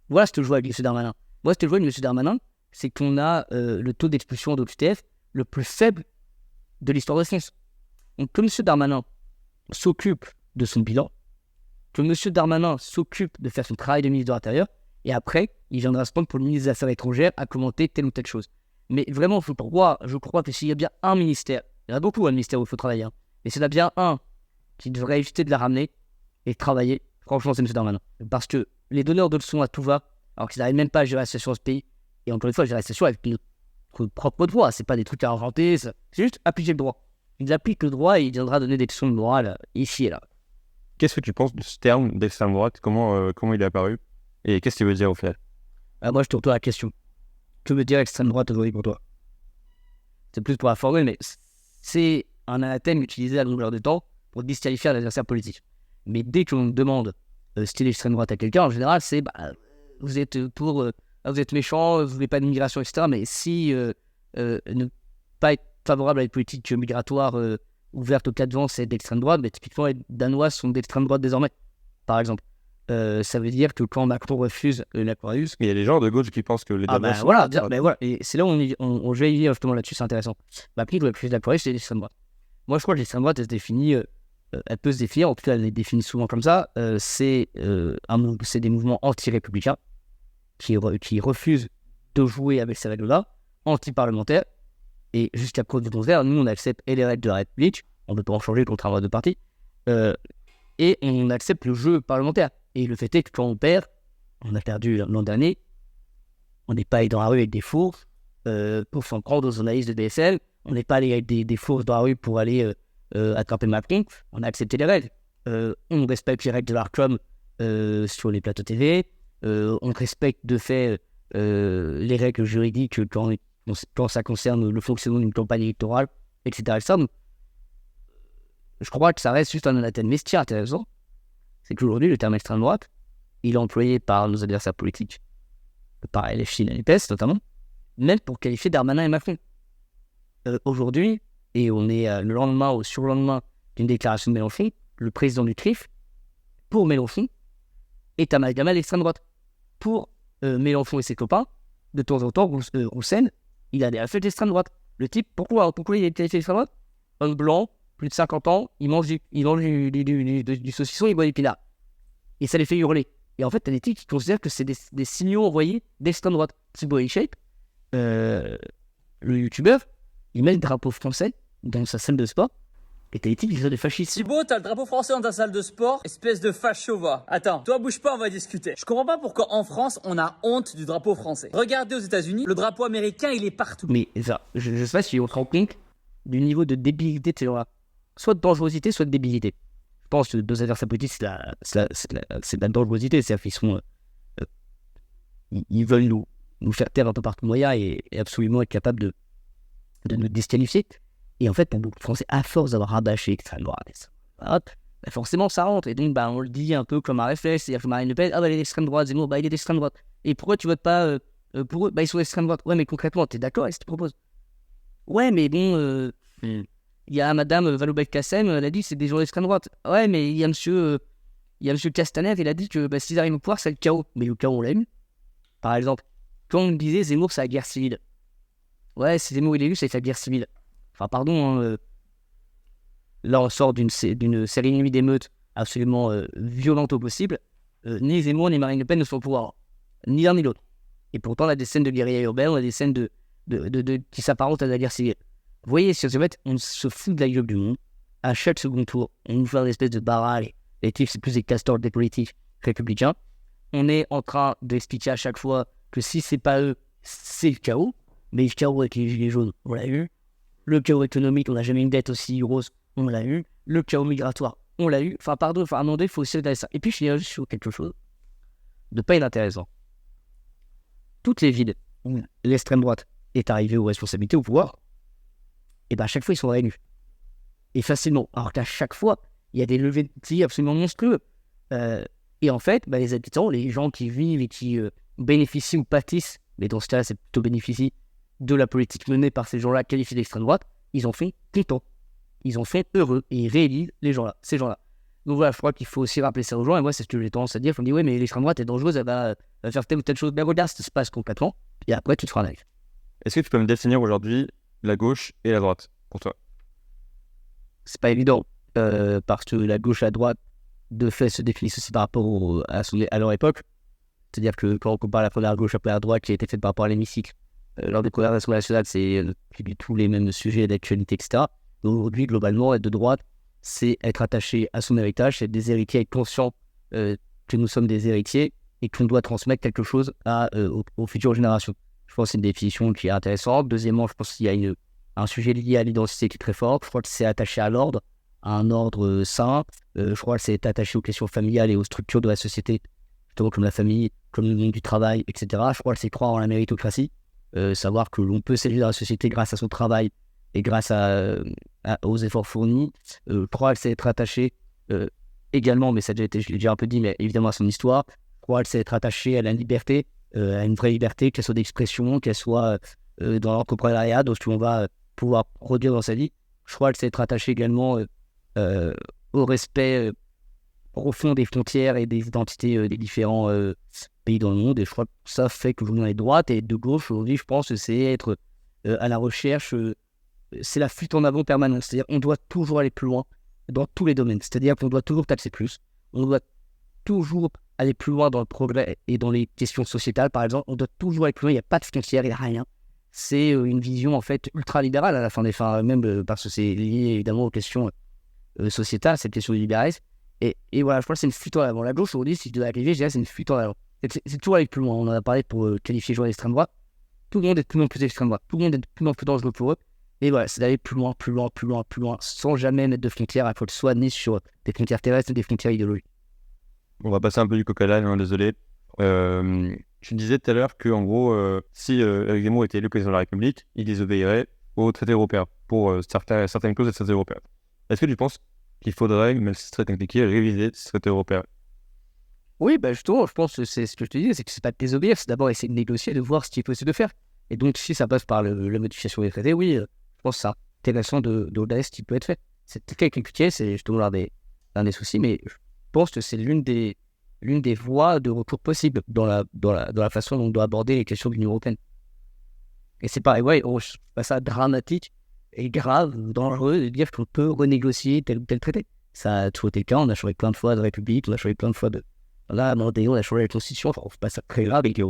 Voilà ce que je vois avec M. Darmanin. Moi, ce que je vois avec M. Darmanin, c'est qu'on a le taux d'expulsion d'OQTF le plus faible de l'histoire de France. Donc, que M. Darmanin s'occupe de son bilan, que M. Darmanin s'occupe de faire son travail de ministre de l'Intérieur, et après, il viendra se prendre pour le ministre des Affaires étrangères à commenter telle ou telle chose. Mais vraiment, je crois que s'il y a bien un ministère, il y en a beaucoup, un ministère où il faut travailler, hein, mais s'il y en a bien un qui devrait éviter de la ramener et travailler, franchement, c'est M. Darmanin. Parce que les donneurs de leçons à tout va, alors qu'ils n'arrivent même pas à gérer la situation dans ce pays, et encore une fois, gérer la situation avec notre propre droit, c'est pas des trucs à inventer, c'est juste appliquer le droit. Il applique le droit et il viendra donner des leçons de morale ici et là. Qu'est-ce que tu penses de ce terme d'extrême droite? Comment il est apparu? Et qu'est-ce qu'il veut dire au final? Moi, je te retourne la question. Que veut dire extrême droite aujourd'hui pour toi? C'est plus pour la formule, mais c'est un anathème utilisé à longueur de temps pour disqualifier un adversaire politique. Mais dès qu'on demande ce qu'est l'extrême droite à quelqu'un, en général, c'est vous êtes vous êtes méchant, vous voulez pas d'immigration, etc. Mais si ne pas être favorable à une politique migratoire ouverte aux 4 vents, c'est d'extrême droite, mais typiquement, les Danois sont d'extrême droite désormais, par exemple. Ça veut dire que quand Macron refuse l'Aquarius... Il y a des gens de gauche qui pensent que les Danois sont... Voilà, et c'est là où je vais y venir justement là-dessus, c'est intéressant. Macron refuse l'Aquarius, c'est l'extrême droite. Moi, je crois que l'extrême droite, elle se définit... elle peut se définir, en tout cas, elle est définie souvent comme ça. C'est des mouvements anti-républicains qui refusent de jouer avec ces règles-là, anti-parlementaires. Et jusqu'à preuve du contraire, nous, on accepte les règles de la République, on ne peut pas en changer contrairement à deux partis, et on accepte le jeu parlementaire. Et le fait est que quand on perd, on a perdu l'an dernier, on n'est pas allé dans la rue avec des fours pour s'en prendre aux journalistes de BFL, on n'est pas allé avec des fours dans la rue pour aller attraper Macron, on a accepté les règles. On respecte les règles de l'ARCOM sur les plateaux TV, on respecte de fait les règles juridiques quand ça concerne le fonctionnement d'une campagne électorale, etc. Donc, je crois que ça reste juste un anathème. Mais ce qui est intéressant, c'est qu'aujourd'hui, le terme extrême droite, il est employé par nos adversaires politiques, par LFI et la NUPES notamment, même pour qualifier Darmanin et Macron. Aujourd'hui, et on est le lendemain ou surlendemain d'une déclaration de Mélenchon, le président du CRIF, pour Mélenchon, est amalgamé à l'extrême droite. Pour Mélenchon et ses copains, de temps en temps, Roussel, il a des faits d'extrême droite. Le type, pourquoi il a été d'extrême droite? Homme blanc, plus de 50 ans, il mange du saucisson, il boit du pinard. Et ça les fait hurler. Et en fait, t'as des types qui considèrent que c'est des signaux envoyés d'extrême droite. C'est Body Shape, le youtubeur, il met le drapeau français dans sa salle de sport. Et t'as des types qui sont des fascistes. Thibaut, t'as le drapeau français dans ta salle de sport, espèce de facho va. Attends, toi bouge pas, on va discuter. Je comprends pas pourquoi en France on a honte du drapeau français. Regardez aux États-Unis, le drapeau américain il est partout. Mais ça, je sais pas si on se rend compte du niveau de débilité de ces gens-là. Soit de dangerosité, soit de débilité. Je pense que deux adversaires politiques, c'est de la dangerosité. C'est-à-dire qu'ils sont. Ils veulent nous faire taire un peu par tout moyen et absolument être capables de nous disqualifier. Et en fait, pour beaucoup de Français, à force d'avoir rabâché extrême droite, bah, forcément ça rentre. Et donc, on le dit un peu comme un réflexe. C'est-à-dire que Marine Le Pen, il est d'extrême droite, Zemmour, il est d'extrême droite. Et pourquoi tu votes pas pour eux? Ils sont d'extrême droite. Ouais, mais concrètement, t'es d'accord avec ce qu'ils proposent? Ouais, mais bon, il y a madame Vallaud-Belkacem, elle a dit que c'est des gens d'extrême droite. Ouais, mais il y a monsieur Castaner, il a dit que s'ils arrivent au pouvoir, c'est le chaos. Mais le chaos, on l'a eu. Par exemple, quand on disait Zemmour, c'est la guerre civile. Ouais, si Zemmour il est élu, c'est la guerre civile. Enfin, pardon, là on sort d'une cérémonie d'émeutes absolument violente au possible. Ni Zemmour ni Marine Le Pen ne sont au pouvoir. Ni l'un ni l'autre. Et pourtant, on a des scènes de guérilla urbaine, on a des scènes qui s'apparentent à la guerre civile. Vous voyez, si on se fout de la gueule du monde. À chaque second tour, on nous fait une espèce de barrage. Les types, c'est plus des castors des politiques républicains. On est en train d'expliquer à chaque fois que si c'est pas eux, c'est le chaos. Mais le chaos avec les gilets jaunes, on l'a eu. Le chaos économique, on n'a jamais une dette aussi grosse, on l'a eu. Le chaos migratoire, on l'a eu. Enfin, à un moment donné, il faut aussi regarder ça. Et puis, je finirai juste sur quelque chose de pas inintéressant. Toutes les villes où l'extrême droite est arrivée aux responsabilités, au pouvoir, et à chaque fois, ils sont réélus. Et facilement. Alors qu'à chaque fois, il y a des levées de tir absolument monstrueux. Et en fait, les habitants, les gens qui vivent et qui bénéficient ou pâtissent, mais dans ce cas-là, c'est plutôt bénéficient de la politique menée par ces gens-là qualifiés d'extrême droite, ils ont fait contents. Ils ont fait heureux et ils réélisent ces gens-là. Donc voilà, je crois qu'il faut aussi rappeler ça aux gens. Et moi, c'est ce que j'ai tendance à dire. Je me dis, ouais, mais l'extrême droite est dangereuse, elle va faire telle ou telle chose. Mais regarde, ça se passe complètement. Et après, tu te feras un avis. Est-ce que tu peux me définir aujourd'hui la gauche et la droite pour toi? C'est pas évident. Parce que la gauche et la droite, de fait, se définissent aussi par rapport à leur époque. C'est-à-dire que quand on compare la première gauche après la droite qui a été faite par rapport à l'hémicycle, lors des conversations nationales, c'est plus du tout les mêmes sujets d'actualité, etc. Donc aujourd'hui, globalement, être de droite, c'est être attaché à son héritage, c'est être des héritiers, être conscient que nous sommes des héritiers et qu'on doit transmettre quelque chose aux futures générations. Je pense que c'est une définition qui est intéressante. Deuxièmement, je pense qu'il y a un sujet lié à l'identité qui est très fort. Je crois que c'est attaché à l'ordre, à un ordre sain. Je crois que c'est attaché aux questions familiales et aux structures de la société, justement comme la famille, comme le monde du travail, etc. Je crois que c'est croire en la méritocratie. Savoir que l'on peut s'élever dans la société grâce à son travail et grâce aux efforts fournis. Je crois que c'est être attaché également, mais ça a déjà été, je l'ai déjà un peu dit, mais évidemment à son histoire. Je crois que c'est être attaché à la liberté, à une vraie liberté, qu'elle soit d'expression, qu'elle soit dans l'entrepreneuriat, donc on va pouvoir produire dans sa vie. Je crois que c'est être attaché également au respect profond des frontières et des identités des différents pays dans le monde. Et je crois que ça fait que l'on est de droite et de gauche. Aujourd'hui, je pense que c'est être à la recherche, c'est la fuite en avant permanente. C'est-à-dire qu'on doit toujours aller plus loin dans tous les domaines. C'est-à-dire qu'on doit toujours taxer plus. On doit toujours aller plus loin dans le progrès et dans les questions sociétales, par exemple. On doit toujours aller plus loin. Il n'y a pas de frontières, il n'y a rien. C'est une vision, en fait, ultra-libérale à la fin des fins, même parce que c'est lié, évidemment, aux questions sociétales, cette question du libéralisme. Et voilà, je pense que c'est une fuite en avant. La gauche, aujourd'hui, si je devais arriver, je dirais que c'est une fuite en avant. C'est toujours aller plus loin. On en a parlé pour qualifier les gens d'extrême droite. Tout le monde est de plus en plus d'extrême droite. Tout le monde est de plus en plus dangereux pour eux. Et voilà, c'est d'aller plus loin, plus loin, plus loin, plus loin, sans jamais mettre de frontières. Il faut soit né sur des frontières terrestres ou des frontières idéologiques. On va passer un peu du coq à l'âne, désolé. Tu disais tout à l'heure qu'en gros, si Éric Zemmour était élu président de la République, il désobéirait aux traités européens pour certaines clauses des traités européens. Est-ce que tu penses qu'il faudrait, même si c'est très compliqué, réviser ces traités européens? Oui, justement, je pense que c'est ce que je te disais, c'est que c'est pas de désobéir, c'est d'abord essayer de négocier, de voir ce qu'il est possible de faire. Et donc, si ça passe par la modification des traités, oui, je pense que c'est intéressant de regarder ce qui peut être fait. C'est très compliqué, c'est justement l'un un des soucis, mais je pense que c'est l'une des voies de recours possibles dans la façon dont on doit aborder les questions de l'Union européenne. Et c'est pareil, je trouve pas ça dramatique et grave, dangereux de dire qu'on peut renégocier tel ou tel traité. Ça a toujours été le cas, on a changé plein de fois de république, on a changé plein de fois on a changé la constitution, enfin, on fait pas ça très grave avec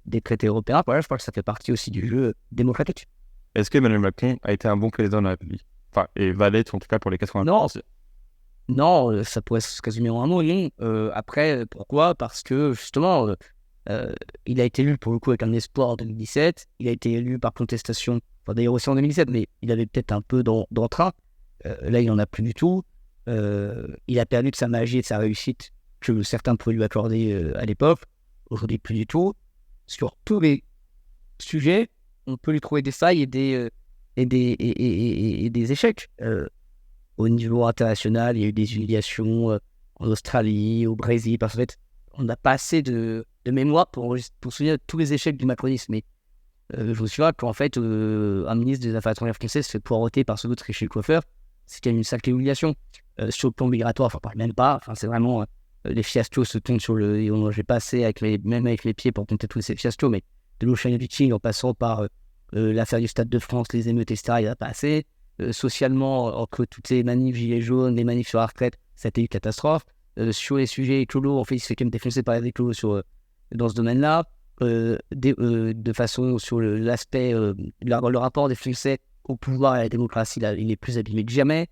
des traités européens. Voilà, je pense que ça fait partie aussi du jeu démocratique. Est-ce qu'Emmanuel Macron a été un bon président de la République? Enfin, et va l'être en tout cas pour les 80 ans. Non, ça pourrait se résumer en un mot, non. Après, pourquoi? Parce que justement, il a été élu pour le coup avec un espoir en 2017. Il a été élu par contestation, enfin d'ailleurs aussi en 2017, mais il avait peut-être un peu d'entrain. Là, il n'en a plus du tout. Il a perdu de sa magie et de sa réussite que certains pouvaient lui accorder à l'époque. Aujourd'hui, plus du tout. Sur tous les sujets, on peut lui trouver des failles et des échecs. Au niveau international, il y a eu des humiliations en Australie, au Brésil, parce qu'en fait, on n'a pas assez de mémoire pour se souvenir de tous les échecs du macronisme. Mais je me souviens qu'en fait, un ministre des Affaires étrangères français se fait poireauter par ceux d'autres chez le coiffeur. C'est quand même une sacrée humiliation. Sur le plan migratoire, enfin, parle même pas. Enfin, c'est vraiment les fiascos se tombent sur le. J'ai passé même avec les pieds pour compter tous ces fiascos, mais de l'Ocean Viking en passant par l'affaire du Stade de France, les émeutes, etc., il n'y en a pas assez. Socialement, entre toutes les manifs gilets jaunes, les manifs sur la retraite, ça a été une catastrophe. Sur les sujets écolos, en fait, il se fait quand même défoncer par les écolos dans ce domaine-là. De façon sur l'aspect, le rapport des Français au pouvoir et à la démocratie, là, il est plus abîmé que jamais.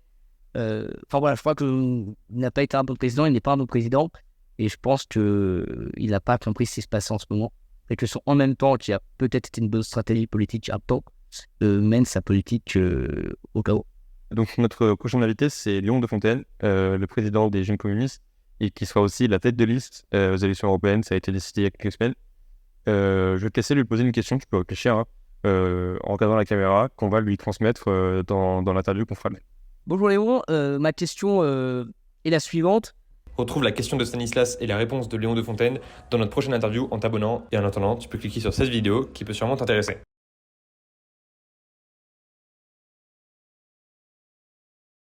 Enfin voilà, je crois qu'il n'a pas été un bon président, il n'est pas un bon président, et je pense qu'il n'a pas compris ce qui se passe en ce moment. Et que en même temps, qui a peut-être été une bonne stratégie politique à temps, mène sa politique au chaos. Donc notre prochain invité, c'est Léon de Fontaine, le président des Jeunes communistes, et qui sera aussi la tête de liste aux élections européennes. Ça a été décidé il y a quelques semaines. Je vais te laisser lui poser une question, tu peux réfléchir, en regardant la caméra, qu'on va lui transmettre dans l'interview qu'on fera. Bonjour Léon, ma question est la suivante. Retrouve la question de Stanislas et la réponse de Léon de Fontaine dans notre prochaine interview en t'abonnant. Et en attendant, tu peux cliquer sur cette vidéo qui peut sûrement t'intéresser.